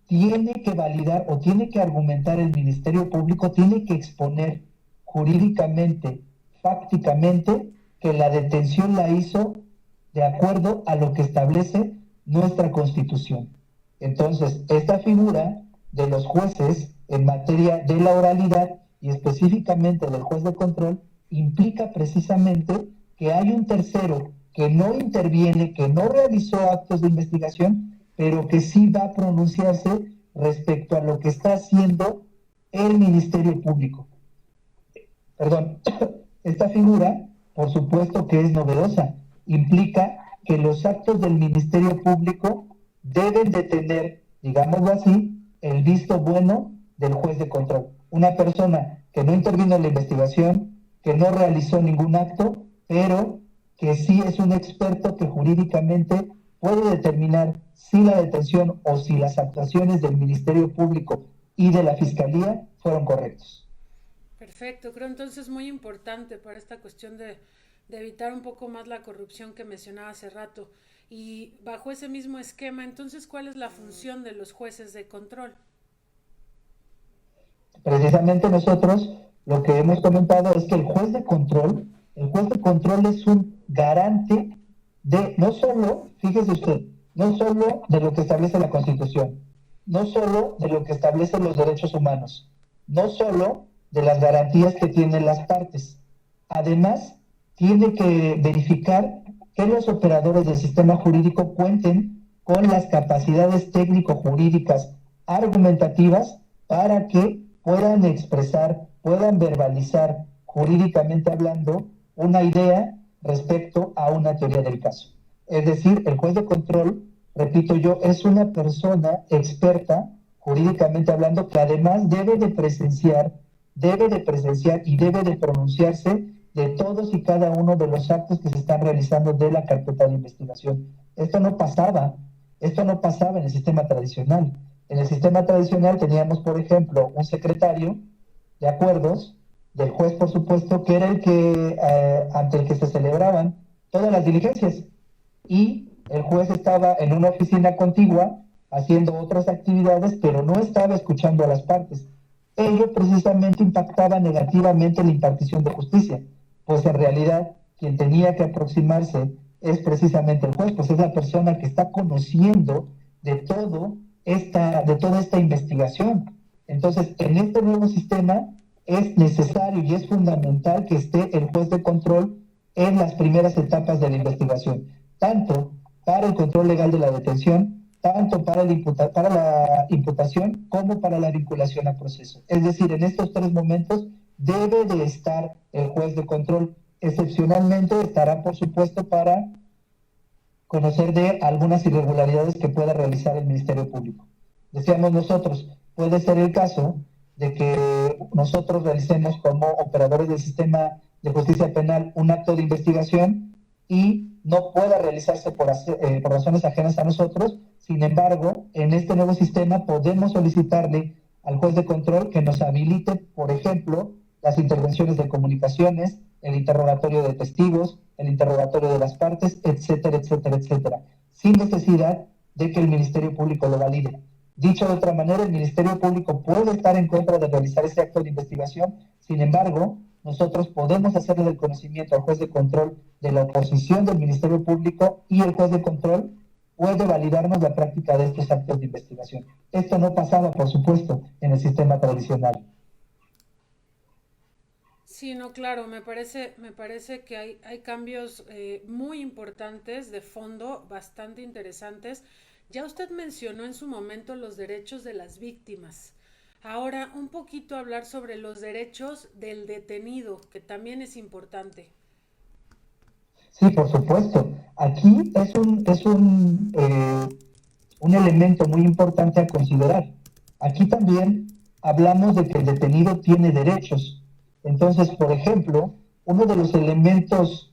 tiene que validar o tiene que argumentar el Ministerio Público, tiene que exponer jurídicamente, fácticamente, que la detención la hizo de acuerdo a lo que establece nuestra Constitución. Entonces, esta figura de los jueces en materia de la oralidad y específicamente del juez de control implica precisamente que hay un tercero que no interviene, que no realizó actos de investigación, pero que sí va a pronunciarse respecto a lo que está haciendo el Ministerio Público. Perdón, esta figura, por supuesto que es novedosa, implica que los actos del Ministerio Público deben de tener, digámoslo así, el visto bueno del juez de control. Una persona que no intervino en la investigación, que no realizó ningún acto, pero que sí es un experto que jurídicamente puede determinar si la detención o si las actuaciones del Ministerio Público y de la Fiscalía fueron correctos. Perfecto, creo entonces muy importante para esta cuestión de evitar un poco más la corrupción que mencionaba hace rato. Y bajo ese mismo esquema, entonces, ¿cuál es la función de los jueces de control? Precisamente nosotros lo que hemos comentado es que el juez de control es un garante de no solo, fíjese usted, no solo de lo que establece la Constitución, no solo de lo que establecen los derechos humanos, no solo de las garantías que tienen las partes. Además, tiene que verificar que los operadores del sistema jurídico cuenten con las capacidades técnico-jurídicas argumentativas para que puedan expresar, puedan verbalizar jurídicamente hablando una idea respecto a una teoría del caso. Es decir, el juez de control repito yo, es una persona experta, jurídicamente hablando, que además debe de presenciar y debe de pronunciarse de todos y cada uno de los actos que se están realizando de la carpeta de investigación. Esto no pasaba en el sistema tradicional. En el sistema tradicional teníamos, por ejemplo, un secretario de acuerdos del juez, por supuesto, que era el que ante el que se celebraban todas las diligencias, y el juez estaba en una oficina contigua haciendo otras actividades, pero no estaba escuchando a las partes. Ello precisamente impactaba negativamente la impartición de justicia, pues en realidad quien tenía que aproximarse es precisamente el juez, pues es la persona que está conociendo de toda esta investigación. Entonces, en este nuevo sistema es necesario y es fundamental que esté el juez de control en las primeras etapas de la investigación, tanto para el control legal de la detención, tanto para la imputación como para la vinculación a proceso. Es decir, en estos tres momentos debe de estar el juez de control. Excepcionalmente estará, por supuesto, para conocer de algunas irregularidades que pueda realizar el Ministerio Público. Decíamos nosotros, puede ser el caso de que nosotros realicemos como operadores del sistema de justicia penal un acto de investigación y no pueda realizarse por razones ajenas a nosotros. Sin embargo, en este nuevo sistema podemos solicitarle al juez de control que nos habilite, por ejemplo, las intervenciones de comunicaciones, el interrogatorio de testigos, el interrogatorio de las partes, etcétera, etcétera, etcétera, sin necesidad de que el Ministerio Público lo valide. Dicho de otra manera, el Ministerio Público puede estar en contra de realizar ese acto de investigación. Sin embargo, nosotros podemos hacerle el conocimiento al juez de control de la oposición del Ministerio Público, y el juez de control puede validarnos la práctica de estos actos de investigación. Esto no pasaba, por supuesto, en el sistema tradicional. Sí, no, claro, me parece que hay cambios muy importantes de fondo, bastante interesantes. Ya usted mencionó en su momento los derechos de las víctimas. Ahora, un poquito hablar sobre los derechos del detenido, que también es importante. Sí, por supuesto. Aquí un elemento muy importante a considerar. Aquí también hablamos de que el detenido tiene derechos. Entonces, por ejemplo, uno de los elementos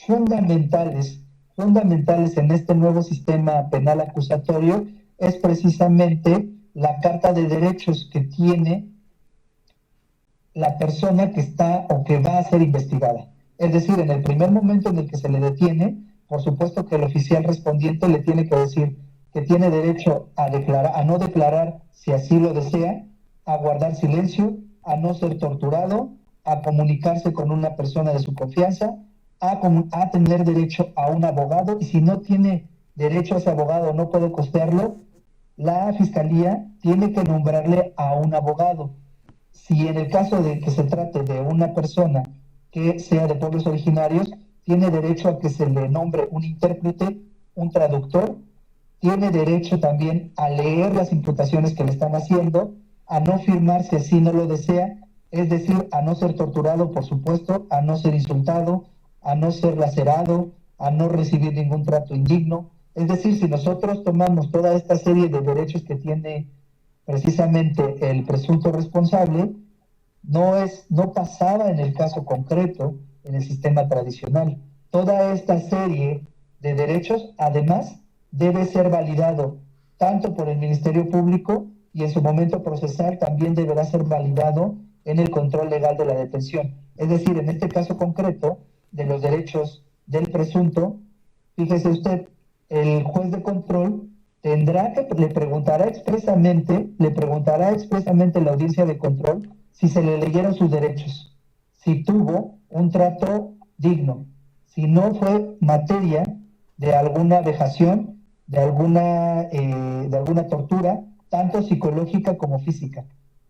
fundamentales, fundamentales en este nuevo sistema penal acusatorio es precisamente la Carta de Derechos que tiene la persona que está o que va a ser investigada. Es decir, en el primer momento en el que se le detiene, por supuesto que el oficial respondiente le tiene que decir que tiene derecho a declarar, a no declarar si así lo desea, a guardar silencio, a no ser torturado, a comunicarse con una persona de su confianza, a tener derecho a un abogado, y si no tiene derecho a ese abogado, no puede costearlo, la fiscalía tiene que nombrarle a un abogado. Si en el caso de que se trate de una persona que sea de pueblos originarios, tiene derecho a que se le nombre un intérprete, un traductor, tiene derecho también a leer las imputaciones que le están haciendo, a no firmar si así no lo desea, es decir, a no ser torturado, por supuesto, a no ser insultado, a no ser lacerado, a no recibir ningún trato indigno. Es decir, si nosotros tomamos toda esta serie de derechos que tiene precisamente el presunto responsable, no pasaba en el caso concreto en el sistema tradicional. Toda esta serie de derechos, además, debe ser validado tanto por el Ministerio Público, y en su momento procesal también deberá ser validado en el control legal de la detención. Es decir, en este caso concreto, de los derechos del presunto, fíjese usted, el juez de control le preguntará expresamente a la audiencia de control si se le leyeron sus derechos, si tuvo un trato digno, si no fue materia de alguna vejación, de alguna tortura, tanto psicológica como física.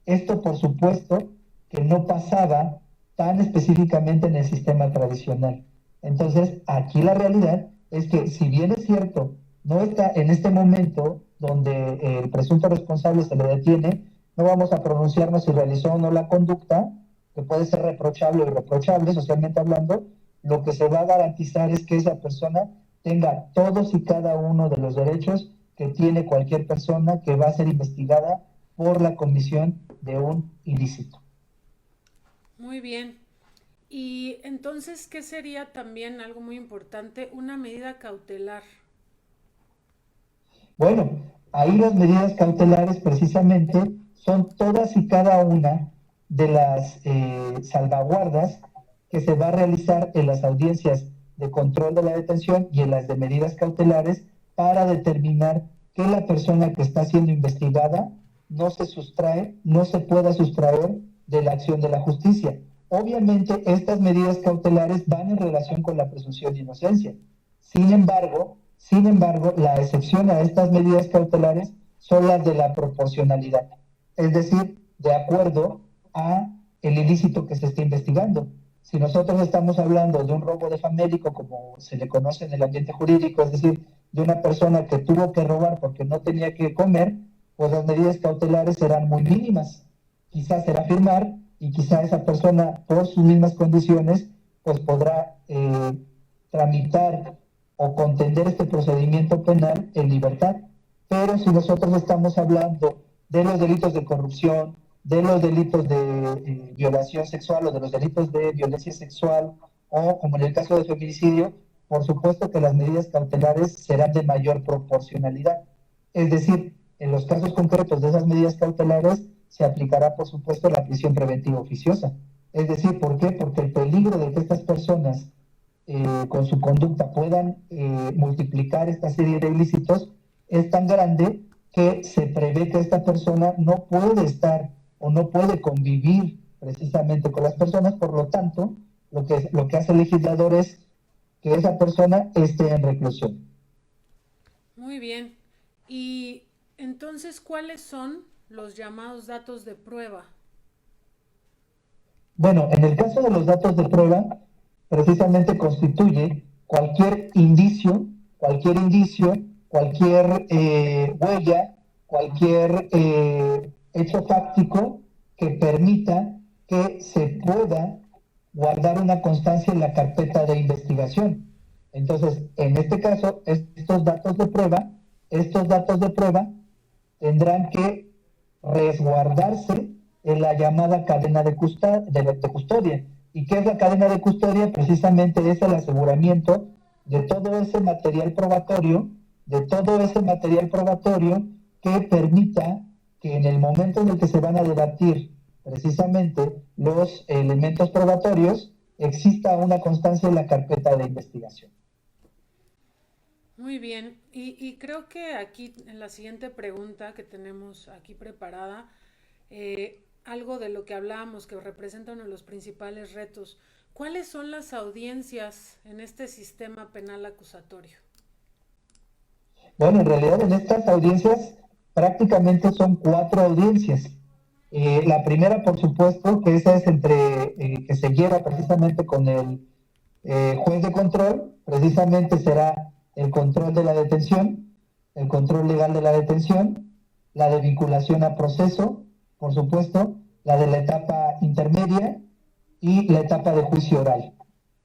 Esto, por supuesto, que no pasaba tan específicamente en el sistema tradicional. Entonces, aquí la realidad es que, si bien es cierto, no está en este momento donde el presunto responsable se le detiene, no vamos a pronunciarnos si realizó o no la conducta, que puede ser reprochable o irreprochable, socialmente hablando. Lo que se va a garantizar es que esa persona tenga todos y cada uno de los derechos que tiene cualquier persona que va a ser investigada por la comisión de un ilícito. Muy bien. Y entonces, ¿qué sería también algo muy importante? Una medida cautelar. Bueno, ahí las medidas cautelares precisamente son todas y cada una de las salvaguardas que se va a realizar en las audiencias de control de la detención y en las de medidas cautelares para determinar que la persona que está siendo investigada no se sustrae, no se pueda sustraer de la acción de la justicia. Obviamente, estas medidas cautelares van en relación con la presunción de inocencia. Sin embargo, la excepción a estas medidas cautelares son las de la proporcionalidad, es decir, de acuerdo a el ilícito que se está investigando. Si nosotros estamos hablando de un robo de famélico, como se le conoce en el ambiente jurídico, es decir, de una persona que tuvo que robar porque no tenía que comer, pues las medidas cautelares serán muy mínimas. Quizás será firmar y quizá esa persona, por sus mismas condiciones, pues podrá tramitar o contender este procedimiento penal en libertad. Pero si nosotros estamos hablando de los delitos de corrupción, de los delitos de violación sexual o de los delitos de violencia sexual o como en el caso de feminicidio, por supuesto que las medidas cautelares serán de mayor proporcionalidad. Es decir, en los casos concretos de esas medidas cautelares se aplicará, por supuesto, la prisión preventiva oficiosa. Es decir, ¿por qué? Porque el peligro de que estas personas con su conducta puedan multiplicar esta serie de ilícitos es tan grande que se prevé que esta persona no puede estar o no puede convivir precisamente con las personas, por lo tanto, lo que hace el legislador es que esa persona esté en reclusión. Muy bien. Y entonces, ¿cuáles son los llamados datos de prueba? Bueno, en el caso de los datos de prueba, precisamente constituye cualquier huella, cualquier hecho fáctico que permita que se pueda guardar una constancia en la carpeta de investigación. Entonces, en este caso, estos datos de prueba tendrán que resguardarse en la llamada cadena de custodia. ¿Y qué es la cadena de custodia? Precisamente es el aseguramiento de todo ese material probatorio, que permita que en el momento en el que se van a debatir precisamente los elementos probatorios, exista una constancia en la carpeta de investigación. Muy bien. Y creo que aquí en la siguiente pregunta que tenemos aquí preparada, algo de lo que hablábamos que representa uno de los principales retos. ¿Cuáles son las audiencias en este sistema penal acusatorio? Bueno, en realidad en estas audiencias prácticamente son 4 audiencias. La primera, por supuesto, que esa es que se lleva precisamente con el juez de control, precisamente será el control de la detención, el control legal de la detención, la de vinculación a proceso, por supuesto, la de la etapa intermedia y la etapa de juicio oral.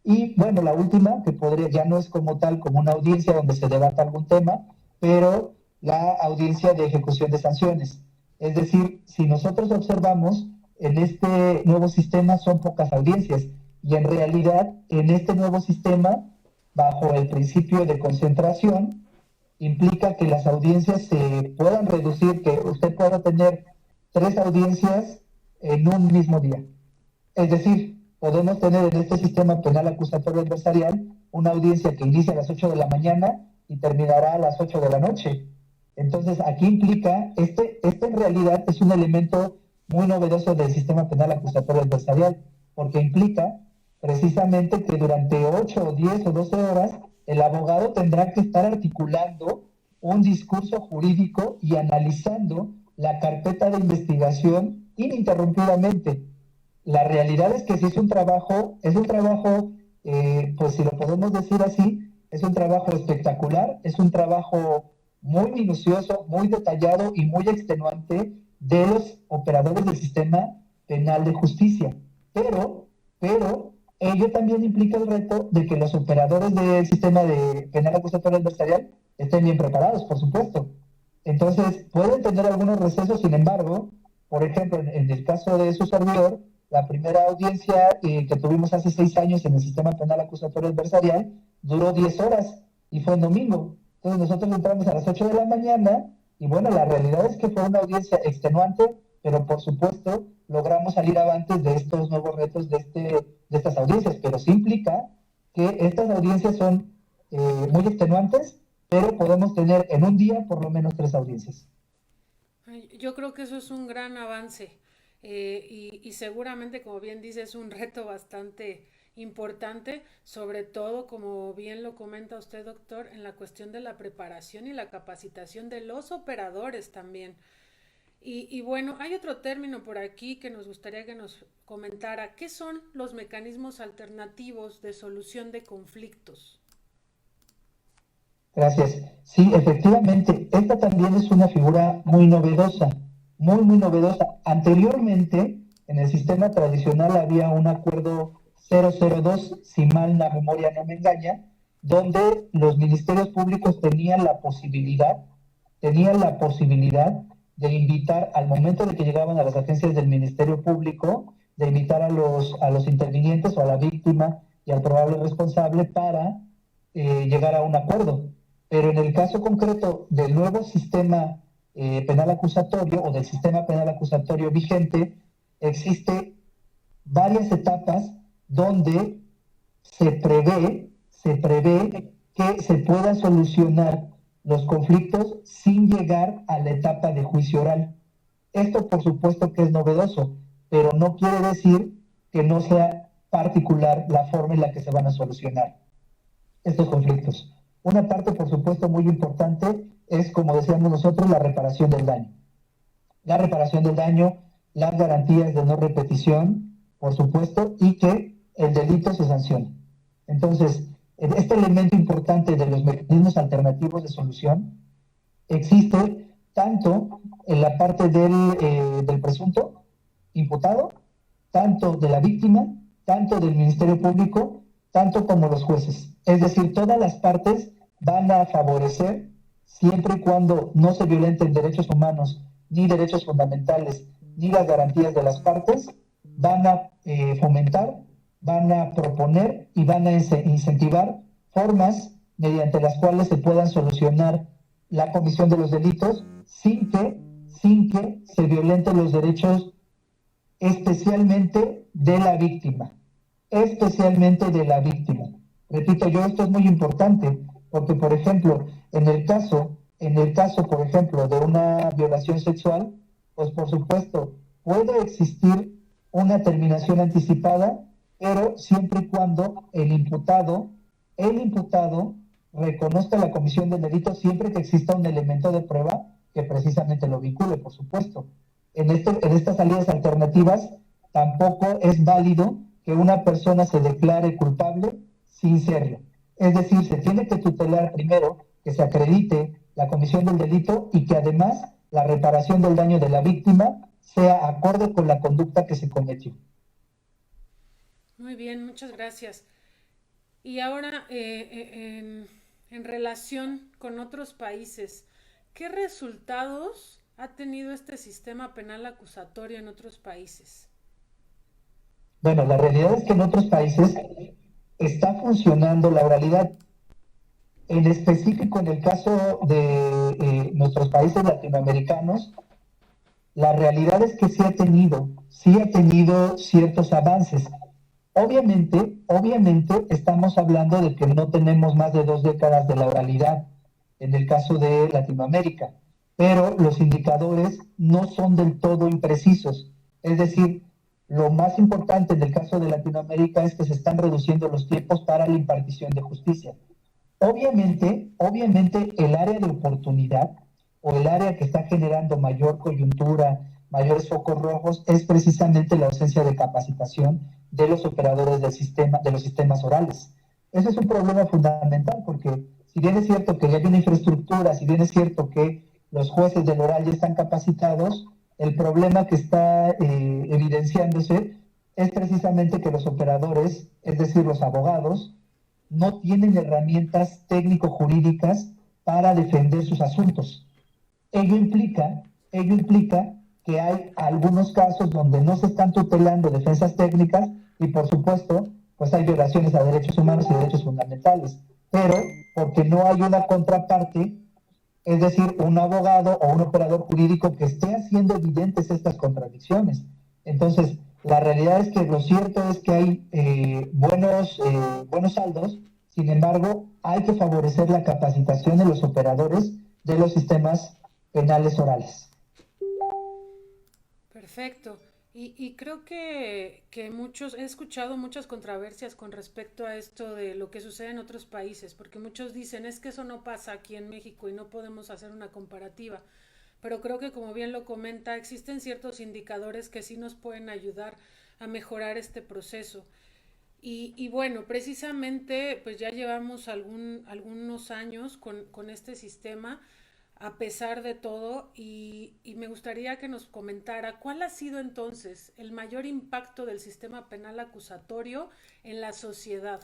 Y bueno, la última, que ya no es como tal como una audiencia donde se debata algún tema, pero la audiencia de ejecución de sanciones. Es decir, si nosotros observamos, en este nuevo sistema son pocas audiencias y en realidad en este nuevo sistema, bajo el principio de concentración, implica que las audiencias se puedan reducir, que usted pueda tener 3 audiencias en un mismo día. Es decir, podemos tener en este sistema penal acusatorio adversarial una audiencia que inicia a las 8 de la mañana y terminará a las 8 de la noche. Entonces, aquí implica, este en realidad es un elemento muy novedoso del sistema penal acusatorio adversarial, porque implica precisamente que durante 8 o 10 o 12 horas el abogado tendrá que estar articulando un discurso jurídico y analizando la carpeta de investigación ininterrumpidamente. La realidad es que sí es un trabajo, pues si lo podemos decir así, es un trabajo espectacular, es un trabajo muy minucioso, muy detallado y muy extenuante de los operadores del sistema penal de justicia. Pero ello también implica el reto de que los operadores del sistema de penal acusatorio adversarial estén bien preparados, por supuesto. Entonces, pueden tener algunos recesos, sin embargo, por ejemplo, en el caso de su servidor, la primera audiencia que tuvimos hace 6 años en el sistema penal acusatorio adversarial duró 10 horas y fue en domingo. Entonces, nosotros entramos a las 8 de la mañana y bueno, la realidad es que fue una audiencia extenuante, pero por supuesto logramos salir avantes de estos nuevos retos de estas audiencias, pero sí implica que estas audiencias son muy extenuantes, pero podemos tener en un día por lo menos 3 audiencias. Yo creo que eso es un gran avance y seguramente, como bien dice, es un reto bastante importante, sobre todo, como bien lo comenta usted, doctor, en la cuestión de la preparación y la capacitación de los operadores también. Y bueno, hay otro término por aquí que nos gustaría que nos comentara. ¿Qué son los mecanismos alternativos de solución de conflictos? Gracias. Sí, efectivamente, esta también es una figura muy novedosa, muy, muy novedosa. Anteriormente, en el sistema tradicional había un acuerdo 002, si mal la memoria no me engaña, donde los ministerios públicos tenían la posibilidad de invitar, al momento de que llegaban a las agencias del Ministerio Público, de invitar a los intervinientes o a la víctima y al probable responsable para llegar a un acuerdo. Pero en el caso concreto del nuevo sistema penal acusatorio o del sistema penal acusatorio vigente, existe varias etapas donde se prevé que se puedan solucionar los conflictos sin llegar a la etapa de juicio oral. Esto por supuesto que es novedoso, pero no quiere decir que no sea particular la forma en la que se van a solucionar estos conflictos. Una parte, por supuesto, muy importante es, como decíamos nosotros, la reparación del daño. La reparación del daño, las garantías de no repetición, por supuesto, y que el delito se sancione. Entonces, este elemento importante de los mecanismos alternativos de solución existe tanto en la parte del presunto imputado, tanto de la víctima, tanto del Ministerio Público, tanto como los jueces. Es decir, todas las partes van a favorecer, siempre y cuando no se violenten derechos humanos, ni derechos fundamentales, ni las garantías de las partes, van a fomentar, van a proponer y van a incentivar formas mediante las cuales se puedan solucionar la comisión de los delitos sin que se violenten los derechos especialmente de la víctima, especialmente de la víctima. Repito yo, esto es muy importante, porque, por ejemplo, en el caso, por ejemplo, de una violación sexual, pues por supuesto, puede existir una terminación anticipada, pero siempre y cuando el imputado reconozca la comisión del delito, siempre que exista un elemento de prueba que precisamente lo vincule, por supuesto. En estas salidas alternativas, tampoco es válido que una persona se declare culpable sin serlo. Es decir, se tiene que tutelar primero que se acredite la comisión del delito y que además la reparación del daño de la víctima sea acorde con la conducta que se cometió. Muy bien, muchas gracias. Y ahora, en relación con otros países, ¿qué resultados ha tenido este sistema penal acusatorio en otros países? Bueno, la realidad es que en otros países está funcionando la oralidad. En específico, en el caso de nuestros países latinoamericanos, la realidad es que sí ha tenido ciertos avances. Obviamente estamos hablando de que no tenemos más de 2 décadas de la oralidad en el caso de Latinoamérica, pero los indicadores no son del todo imprecisos. Es decir, lo más importante en el caso de Latinoamérica es que se están reduciendo los tiempos para la impartición de justicia. Obviamente el área de oportunidad o el área que está generando mayor coyuntura, mayores focos rojos, es precisamente la ausencia de capacitación de los operadores del sistema, de los sistemas orales. Ese es un problema fundamental porque si bien es cierto que ya hay una infraestructura, si bien es cierto que los jueces del oral ya están capacitados, el problema que está evidenciándose es precisamente que los operadores, es decir, los abogados, no tienen herramientas técnico-jurídicas para defender sus asuntos. Ello implica que hay algunos casos donde no se están tutelando defensas técnicas y, por supuesto, pues hay violaciones a derechos humanos y derechos fundamentales, pero porque no hay una contraparte, es decir, un abogado o un operador jurídico que esté haciendo evidentes estas contradicciones. Entonces, la realidad es que lo cierto es que hay buenos saldos, sin embargo, hay que favorecer la capacitación de los operadores de los sistemas penales orales. Perfecto. Y creo que muchos, he escuchado muchas controversias con respecto a esto de lo que sucede en otros países, porque muchos dicen, es que eso no pasa aquí en México y no podemos hacer una comparativa. Pero creo que como bien lo comenta, existen ciertos indicadores que sí nos pueden ayudar a mejorar este proceso. Y bueno, precisamente pues ya llevamos algunos años con este sistema a pesar de todo y me gustaría que nos comentara cuál ha sido entonces el mayor impacto del sistema penal acusatorio en la sociedad.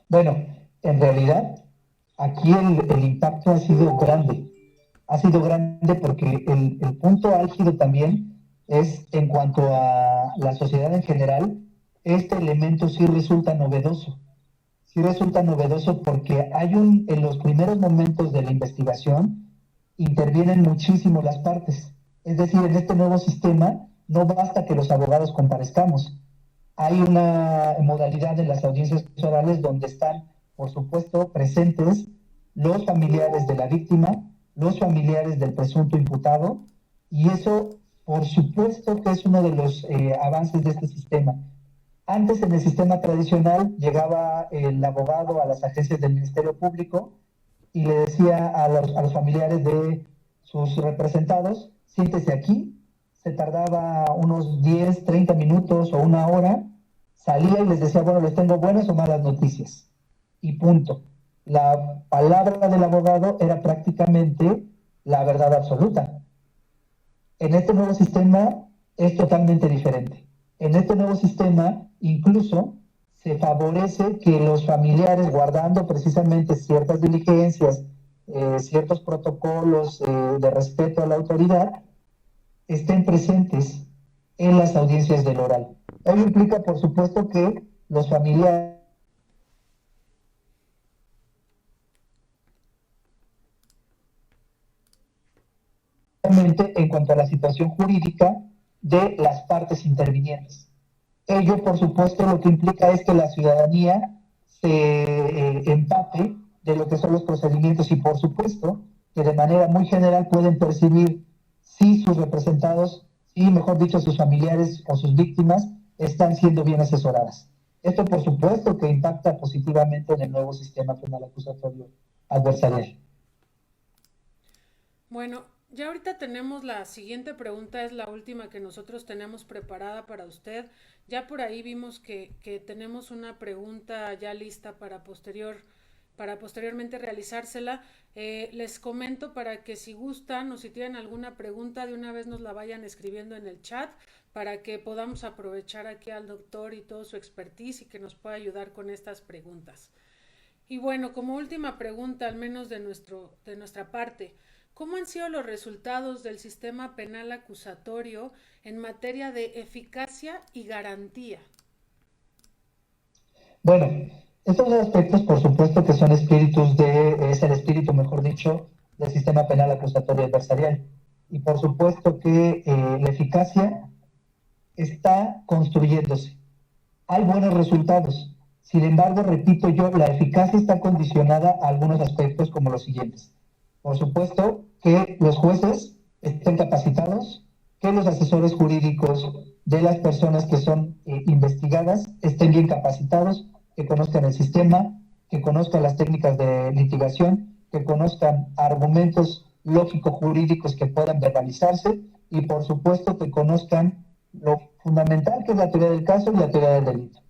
Bueno, en realidad, aquí el impacto ha sido grande porque el punto álgido también es en cuanto a la sociedad en general, este elemento sí resulta novedoso porque en los primeros momentos de la investigación intervienen muchísimo las partes. Es decir, en este nuevo sistema no basta que los abogados comparezcamos. Hay una modalidad en las audiencias orales donde están, por supuesto, presentes los familiares de la víctima, los familiares del presunto imputado, y eso, por supuesto, que es uno de los avances de este sistema. Antes, en el sistema tradicional, llegaba el abogado a las agencias del Ministerio Público y le decía a los familiares de sus representados, siéntese aquí, se tardaba unos 10, 30 minutos o una hora, salía y les decía, bueno, les tengo buenas o malas noticias, y punto. La palabra del abogado era prácticamente la verdad absoluta. En este nuevo sistema es totalmente diferente. En este nuevo sistema incluso se favorece que los familiares, guardando precisamente ciertas diligencias, ciertos protocolos de respeto a la autoridad, estén presentes en las audiencias del oral. Ello implica, por supuesto, que los familiares en cuanto a la situación jurídica de las partes intervinientes. Ello, por supuesto, lo que implica es que la ciudadanía se empape de lo que son los procedimientos y, por supuesto, que de manera muy general pueden percibir si sus representados, si mejor dicho, sus familiares o sus víctimas están siendo bien asesoradas. Esto, por supuesto, que impacta positivamente en el nuevo sistema penal acusatorio adversarial. Bueno, ya ahorita tenemos la siguiente pregunta, es la última que nosotros tenemos preparada para usted. Ya por ahí vimos que tenemos una pregunta ya lista para posteriormente realizársela. Les comento para que si gustan o si tienen alguna pregunta de una vez nos la vayan escribiendo en el chat para que podamos aprovechar aquí al doctor y todo su expertise y que nos pueda ayudar con estas preguntas. Y bueno, como última pregunta, al menos de nuestra parte, ¿cómo han sido los resultados del sistema penal acusatorio en materia de eficacia y garantía? Bueno, estos aspectos, por supuesto, que son es el espíritu, mejor dicho, del sistema penal acusatorio adversarial. Y por supuesto que la eficacia está construyéndose. Hay buenos resultados. Sin embargo, repito yo, la eficacia está condicionada a algunos aspectos como los siguientes. Por supuesto, que los jueces estén capacitados, que los asesores jurídicos de las personas que son investigadas estén bien capacitados, que conozcan el sistema, que conozcan las técnicas de litigación, que conozcan argumentos lógico-jurídicos que puedan verbalizarse y, por supuesto, que conozcan lo fundamental que es la teoría del caso y la teoría del delito.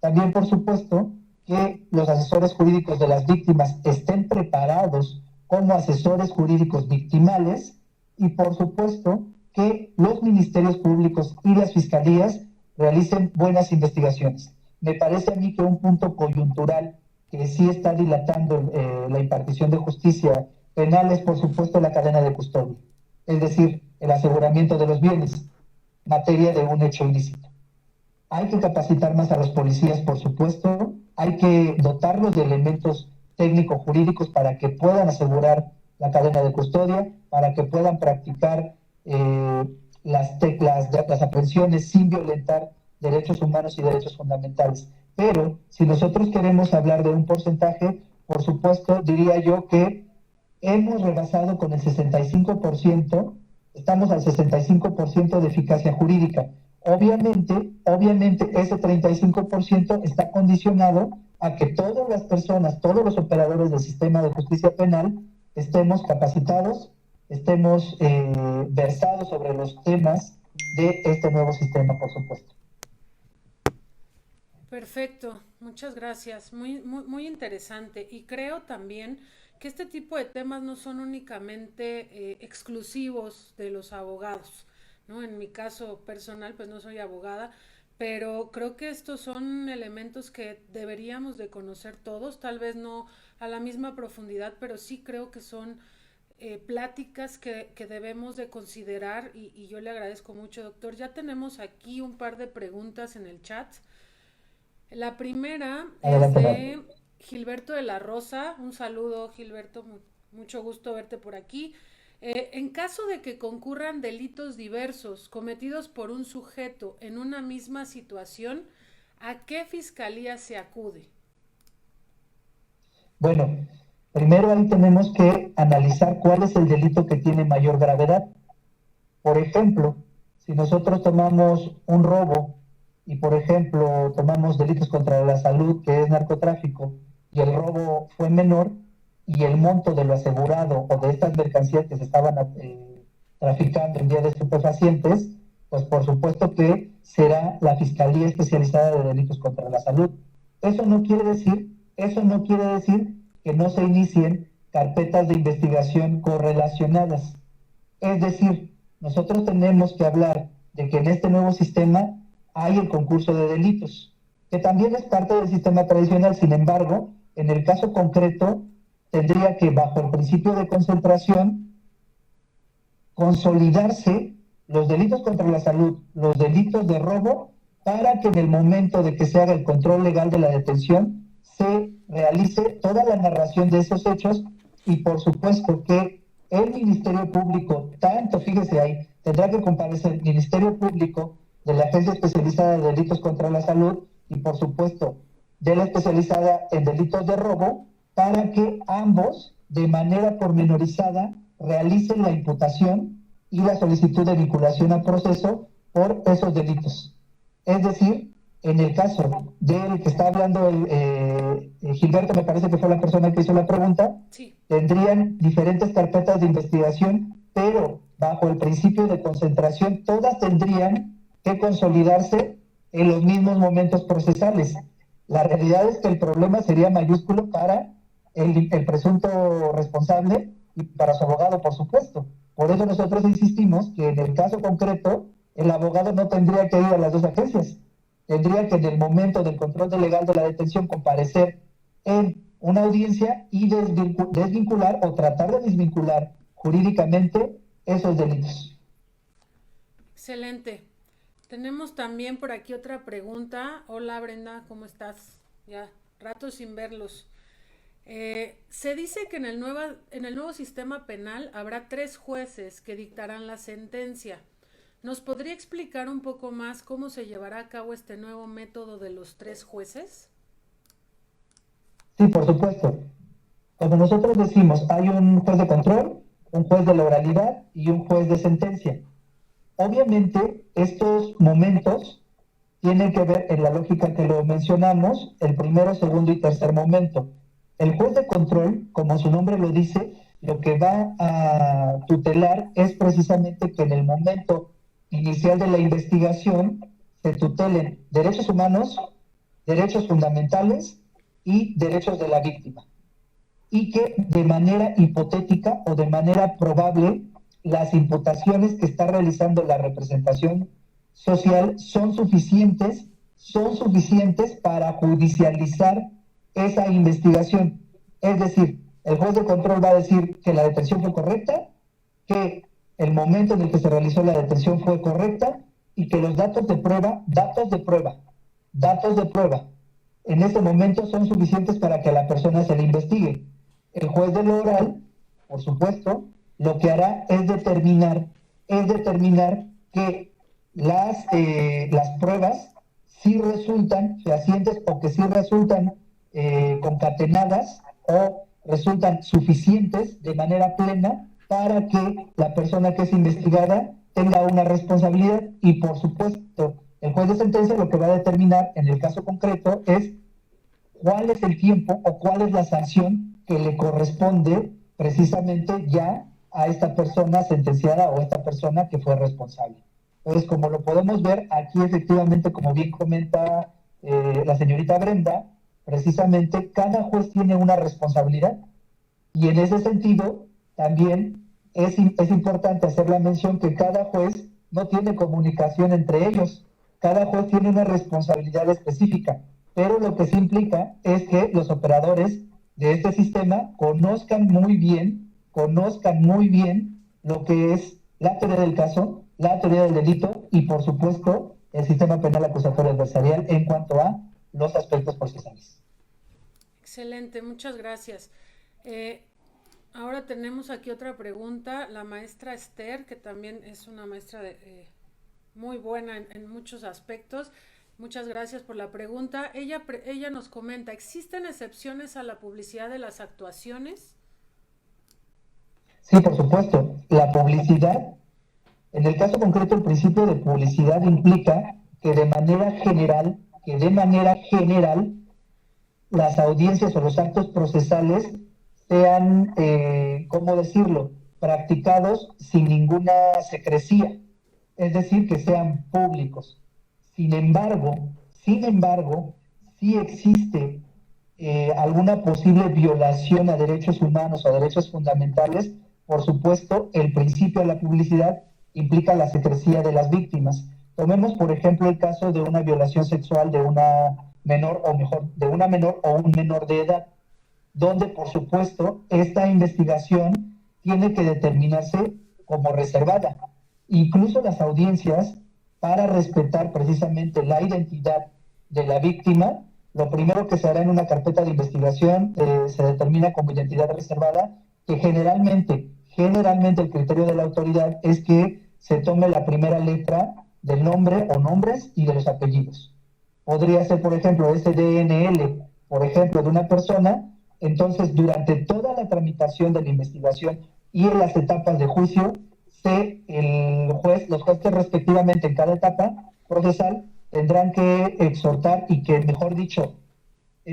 También, por supuesto, que los asesores jurídicos de las víctimas estén preparados como asesores jurídicos victimales y, por supuesto, que los ministerios públicos y las fiscalías realicen buenas investigaciones. Me parece a mí que un punto coyuntural que sí está dilatando la impartición de justicia penal es, por supuesto, la cadena de custodia, es decir, el aseguramiento de los bienes, materia de un hecho ilícito. Hay que capacitar más a los policías, por supuesto, hay que dotarlos de elementos técnico-jurídicos para que puedan asegurar la cadena de custodia, para que puedan practicar las aprehensiones sin violentar derechos humanos y derechos fundamentales. Pero si nosotros queremos hablar de un porcentaje, por supuesto, diría yo que hemos rebasado con el 65%, estamos al 65% de eficacia jurídica. Obviamente ese 35% está condicionado a que todas las personas, todos los operadores del sistema de justicia penal estemos capacitados, estemos versados sobre los temas de este nuevo sistema, por supuesto. Perfecto, muchas gracias. Muy interesante. Y creo también que este tipo de temas no son únicamente exclusivos de los abogados, ¿no? En mi caso personal, pues no soy abogada, pero creo que estos son elementos que deberíamos de conocer todos, tal vez no a la misma profundidad, pero sí creo que son pláticas que debemos de considerar y yo le agradezco mucho, doctor. Ya tenemos aquí un par de preguntas en el chat. La primera es de Gilberto de la Rosa. Un saludo, Gilberto, mucho gusto verte por aquí. En caso de que concurran delitos diversos cometidos por un sujeto en una misma situación, ¿a qué fiscalía se acude? Bueno, primero ahí tenemos que analizar cuál es el delito que tiene mayor gravedad. Por ejemplo, si nosotros tomamos un robo y, por ejemplo, tomamos delitos contra la salud, que es narcotráfico, y el robo fue menor, y el monto de lo asegurado o de estas mercancías que se estaban traficando en vía de estupefacientes, pues por supuesto que será la Fiscalía Especializada de Delitos contra la Salud. Eso no quiere decir que no se inicien carpetas de investigación correlacionadas. Es decir, nosotros tenemos que hablar de que en este nuevo sistema hay el concurso de delitos, que también es parte del sistema tradicional. Sin embargo, en el caso concreto, tendría que, bajo el principio de concentración, consolidarse los delitos contra la salud, los delitos de robo, para que en el momento de que se haga el control legal de la detención, se realice toda la narración de esos hechos y, por supuesto, que el Ministerio Público, fíjese ahí, tendrá que comparecer el Ministerio Público de la Agencia Especializada de Delitos contra la Salud y, por supuesto, de la especializada en delitos de robo, para que ambos, de manera pormenorizada, realicen la imputación y la solicitud de vinculación al proceso por esos delitos. Es decir, en el caso del que está hablando Gilberto, me parece que fue la persona que hizo la pregunta, sí, tendrían diferentes carpetas de investigación, pero bajo el principio de concentración, todas tendrían que consolidarse en los mismos momentos procesales. La realidad es que el problema sería mayúsculo para el presunto responsable y para su abogado, por supuesto. Por eso nosotros insistimos que en el caso concreto, el abogado no tendría que ir a las dos agencias. Tendría que, en el momento del control legal de la detención, comparecer en una audiencia y desvincular o tratar de desvincular jurídicamente esos delitos. Excelente. Tenemos también por aquí otra pregunta. Hola Brenda, ¿cómo estás? Ya, rato sin verlos. Se dice que en el nuevo sistema penal habrá 3 jueces que dictarán la sentencia. ¿Nos podría explicar un poco más cómo se llevará a cabo este nuevo método de los 3 jueces? Sí, por supuesto. Como nosotros decimos, hay un juez de control, un juez de la oralidad y un juez de sentencia. Obviamente, estos momentos tienen que ver, en la lógica que lo mencionamos, el primero, segundo y tercer momento. El juez de control, como su nombre lo dice, lo que va a tutelar es precisamente que en el momento inicial de la investigación se tutelen derechos humanos, derechos fundamentales y derechos de la víctima. Y que de manera hipotética o de manera probable las imputaciones que está realizando la representación social son suficientes para judicializar esa investigación. Es decir, el juez de control va a decir que la detención fue correcta, que el momento en el que se realizó la detención fue correcta y que los datos de prueba, en ese momento son suficientes para que a la persona se le investigue. El juez de lo oral, por supuesto, lo que hará es determinar que las pruebas sí resultan fehacientes o que sí resultan concatenadas o resultan suficientes de manera plena para que la persona que es investigada tenga una responsabilidad y, por supuesto, el juez de sentencia lo que va a determinar en el caso concreto es cuál es el tiempo o cuál es la sanción que le corresponde precisamente ya a esta persona sentenciada o esta persona que fue responsable. Entonces, como lo podemos ver aquí, efectivamente, como bien comenta la señorita Brenda, precisamente cada juez tiene una responsabilidad y en ese sentido también es importante hacer la mención que cada juez no tiene comunicación entre ellos, cada juez tiene una responsabilidad específica, pero lo que sí implica es que los operadores de este sistema conozcan muy bien lo que es la teoría del caso, la teoría del delito y, por supuesto, el sistema penal acusatorio adversarial en cuanto a los aspectos procesales. Excelente, muchas gracias. Ahora tenemos aquí otra pregunta, la maestra Esther, que también es una maestra muy buena en muchos aspectos. Muchas gracias por la pregunta. Ella nos comenta, ¿existen excepciones a la publicidad de las actuaciones? Sí, por supuesto. La publicidad, en el caso concreto, el principio de publicidad implica que de manera general, las audiencias o los actos procesales sean, ¿cómo decirlo?, practicados sin ninguna secrecía, es decir, que sean públicos. Sin embargo, sí existe alguna posible violación a derechos humanos o a derechos fundamentales. Por supuesto, el principio de la publicidad implica la secrecía de las víctimas. Tomemos, por ejemplo, el caso de una violación sexual de una menor o un menor de edad, donde, por supuesto, esta investigación tiene que determinarse como reservada. Incluso las audiencias, para respetar precisamente la identidad de la víctima, lo primero que se hará en una carpeta de investigación se determina como identidad reservada, que generalmente el criterio de la autoridad es que se tome la primera letra del nombre o nombres y de los apellidos. Podría ser, por ejemplo, ese DNL, por ejemplo, de una persona. Entonces, durante toda la tramitación de la investigación y en las etapas de juicio, los jueces respectivamente en cada etapa procesal tendrán que exhortar y que, mejor dicho,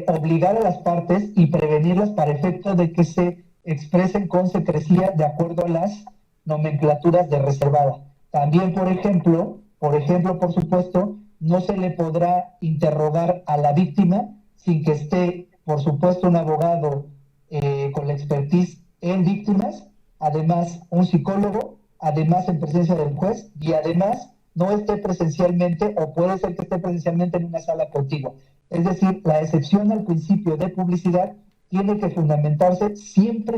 obligar a las partes y prevenirlas para efecto de que se expresen con secrecía de acuerdo a las nomenclaturas de reservada. También, por ejemplo, por supuesto, no se le podrá interrogar a la víctima sin que esté, por supuesto, un abogado con la expertise en víctimas, además un psicólogo, además en presencia del juez y además no esté presencialmente o puede ser que esté presencialmente en una sala contigua. Es decir, la excepción al principio de publicidad tiene que fundamentarse siempre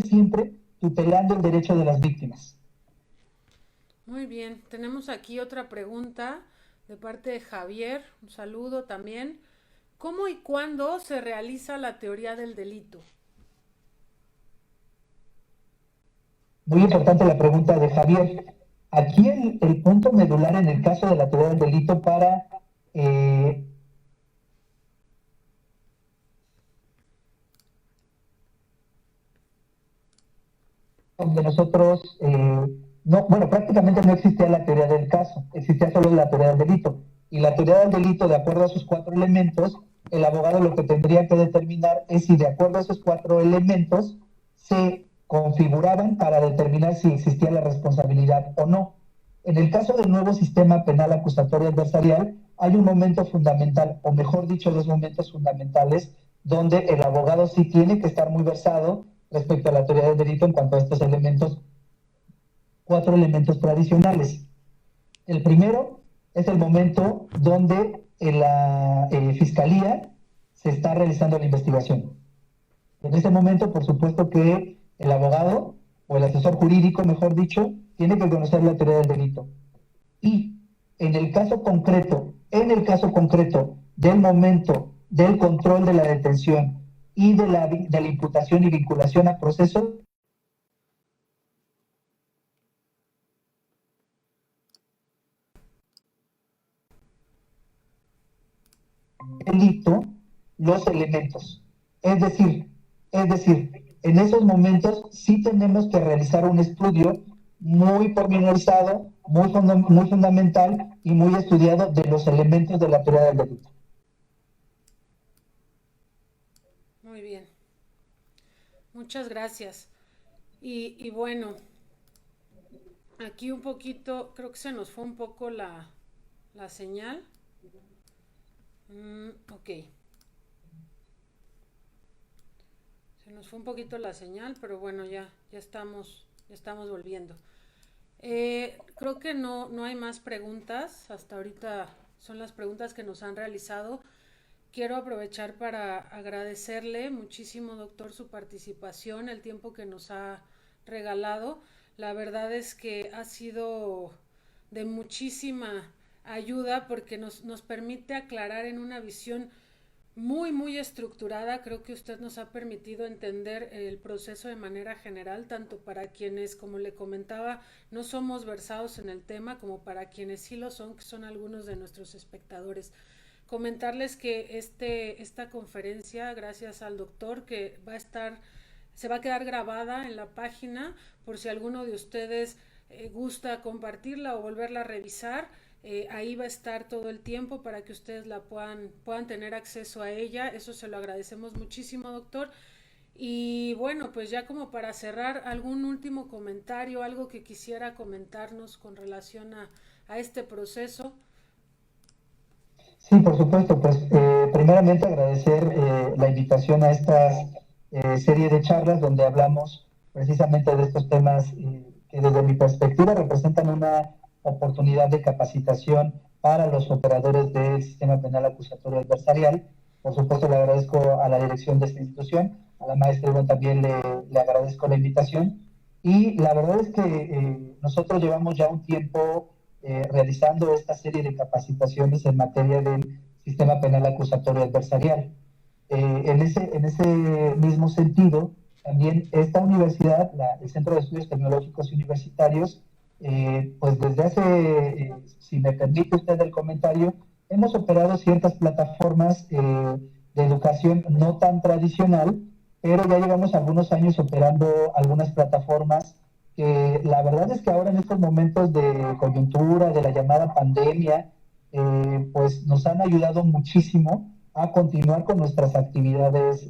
tutelando el derecho de las víctimas. Muy bien, tenemos aquí otra pregunta de parte de Javier, un saludo también. ¿Cómo y cuándo se realiza la teoría del delito? Muy importante la pregunta de Javier. Aquí el punto medular en el caso de la teoría del delito para donde nosotros, prácticamente no existía la teoría del caso, existía solo la teoría del delito. Y la teoría del delito, de acuerdo a sus 4 elementos, el abogado lo que tendría que determinar es si de acuerdo a esos 4 elementos se configuraban para determinar si existía la responsabilidad o no. En el caso del nuevo sistema penal acusatorio adversarial, hay un momento fundamental, o mejor dicho, 2 momentos fundamentales, donde el abogado sí tiene que estar muy versado respecto a la teoría del delito en cuanto a estos elementos 4 elementos tradicionales. El primero es el momento donde en la fiscalía se está realizando la investigación. En ese momento, por supuesto que el abogado o el asesor jurídico, mejor dicho, tiene que conocer la teoría del delito. Y en el caso concreto del momento del control de la detención y de la imputación y vinculación a proceso, delito, los elementos. Es decir, en esos momentos sí tenemos que realizar un estudio muy pormenorizado, muy fundamental y muy estudiado de los elementos de la teoría del delito. Muy bien, muchas gracias. Y bueno, aquí un poquito, creo que se nos fue un poco la señal. Ok, se nos fue un poquito la señal, pero bueno, ya estamos volviendo. Creo que no hay más preguntas. Hasta ahorita son las preguntas que nos han realizado. Quiero aprovechar para agradecerle muchísimo, doctor, su participación, el tiempo que nos ha regalado. La verdad es que ha sido de muchísima ayuda porque nos permite aclarar en una visión muy estructurada. Creo que usted nos ha permitido entender el proceso de manera general, tanto para quienes, como le comentaba, no somos versados en el tema, como para quienes sí lo son, que son algunos de nuestros espectadores. Comentarles que esta conferencia, gracias al doctor, que se va a quedar grabada en la página por si alguno de ustedes gusta compartirla o volverla a revisar. Ahí va a estar todo el tiempo para que ustedes puedan tener acceso a ella. Eso se lo agradecemos muchísimo, doctor. Y bueno, pues ya como para cerrar, algún último comentario, algo que quisiera comentarnos con relación a este proceso. Sí, por supuesto, pues primeramente agradecer la invitación a esta serie de charlas donde hablamos precisamente de estos temas que desde mi perspectiva representan una oportunidad de capacitación para los operadores del sistema penal acusatorio adversarial. Por supuesto, le agradezco a la dirección de esta institución, a la maestra Ivonne también le agradezco la invitación. Y la verdad es que nosotros llevamos ya un tiempo realizando esta serie de capacitaciones en materia del sistema penal acusatorio adversarial. En ese mismo sentido, también esta universidad, el Centro de Estudios Tecnológicos y Universitarios, pues desde hace, si me permite usted el comentario, hemos operado ciertas plataformas de educación no tan tradicional, pero ya llevamos algunos años operando algunas plataformas que la verdad es que ahora en estos momentos de coyuntura, de la llamada pandemia, pues nos han ayudado muchísimo a continuar con nuestras actividades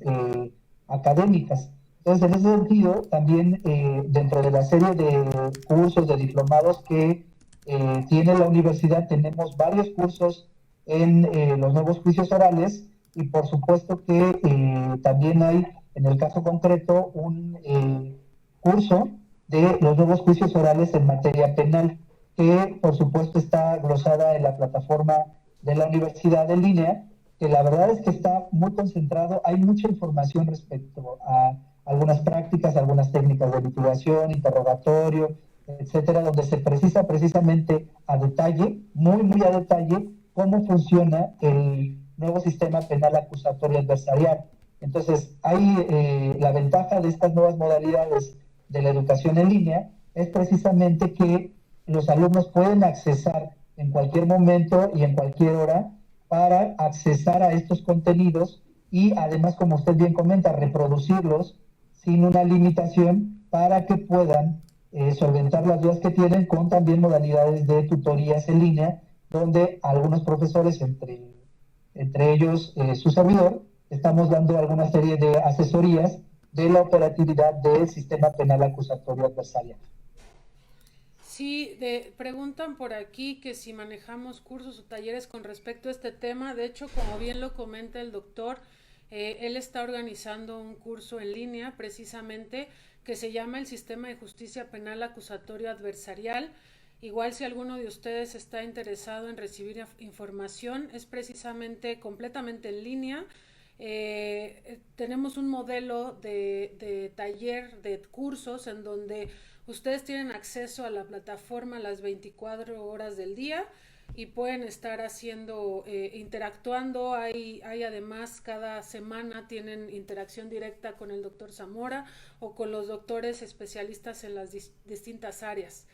académicas. Entonces, en ese sentido, también dentro de la serie de cursos, de diplomados que tiene la universidad, tenemos varios cursos en los nuevos juicios orales y por supuesto que también hay, en el caso concreto, un curso de los nuevos juicios orales en materia penal, que por supuesto está glosada en la plataforma de la universidad en línea, que la verdad es que está muy concentrado, hay mucha información respecto a algunas prácticas, algunas técnicas de litigación, interrogatorio, etcétera, donde se precisa precisamente a detalle, muy a detalle, cómo funciona el nuevo sistema penal acusatorio adversarial. Entonces, hay la ventaja de estas nuevas modalidades de la educación en línea es precisamente que los alumnos pueden accesar en cualquier momento y en cualquier hora para accesar a estos contenidos y además, como usted bien comenta, reproducirlos sin una limitación para que puedan solventar las dudas que tienen con también modalidades de tutorías en línea, donde algunos profesores, entre ellos su servidor, estamos dando alguna serie de asesorías de la operatividad del sistema penal acusatorio adversarial. Sí, preguntan por aquí que si manejamos cursos o talleres con respecto a este tema. De hecho, como bien lo comenta el doctor, él está organizando un curso en línea precisamente que se llama el Sistema de Justicia Penal Acusatorio Adversarial. Igual si alguno de ustedes está interesado en recibir información, es precisamente completamente en línea. Tenemos un modelo de taller, de cursos, en donde ustedes tienen acceso a la plataforma las 24 horas del día y pueden estar haciendo, interactuando. Hay además cada semana tienen interacción directa con el doctor Zamora o con los doctores especialistas en las distintas áreas.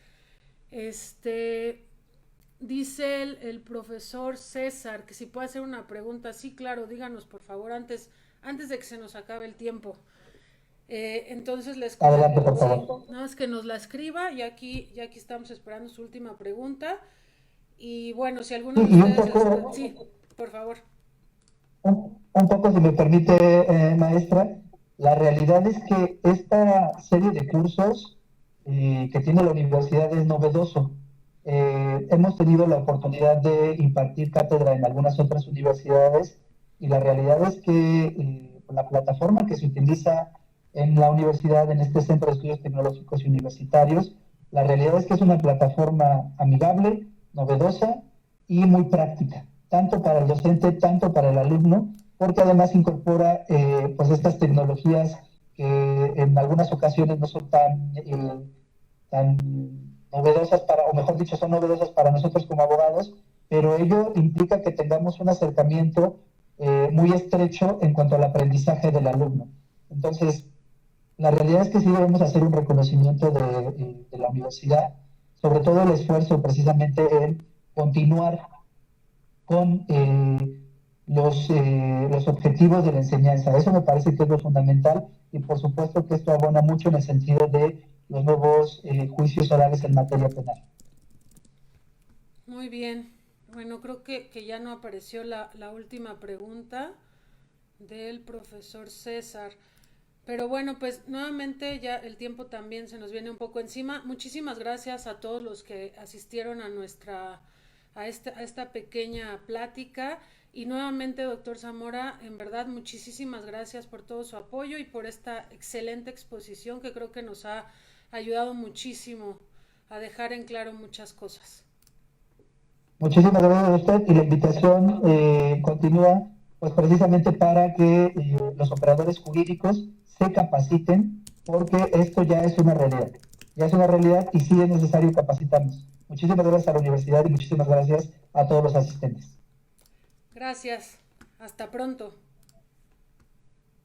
Dice el profesor César que si puede hacer una pregunta. Sí, claro, díganos por favor antes de que se nos acabe el tiempo. Entonces les comento, adelante, por favor. nada más que nos la escriba y aquí estamos esperando su última pregunta. Y bueno, si alguno de Y un ustedes poco, sí, por favor. un poco, si me permite, maestra, la realidad es que esta serie de cursos que tiene la universidad es novedoso. Hemos tenido la oportunidad de impartir cátedra en algunas otras universidades y la realidad es que la plataforma que se utiliza en la universidad, en este Centro de Estudios Tecnológicos y Universitarios, la realidad es que es una plataforma amigable, novedosa y muy práctica, tanto para el docente, tanto para el alumno, porque además incorpora pues estas tecnologías que en algunas ocasiones no son tan novedosas para, o mejor dicho, son novedosas para nosotros como abogados, pero ello implica que tengamos un acercamiento muy estrecho en cuanto al aprendizaje del alumno. Entonces, la realidad es que sí debemos hacer un reconocimiento de la universidad, sobre todo el esfuerzo precisamente en continuar con los objetivos de la enseñanza. Eso me parece que es lo fundamental y por supuesto que esto abona mucho en el sentido de los nuevos juicios orales en materia penal. Muy bien. Bueno, creo que ya no apareció la última pregunta del profesor César. Pero bueno, pues nuevamente ya el tiempo también se nos viene un poco encima. Muchísimas gracias a todos los que asistieron a esta pequeña plática. Y nuevamente, doctor Zamora, en verdad muchísimas gracias por todo su apoyo y por esta excelente exposición que creo que nos ha ayudado muchísimo a dejar en claro muchas cosas. Muchísimas gracias a usted y la invitación continúa pues precisamente para que los operadores jurídicos se capaciten porque esto ya es una realidad y sí es necesario capacitarnos. Muchísimas gracias a la universidad y muchísimas gracias a todos los asistentes. Gracias. Hasta pronto.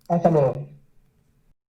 Hasta luego.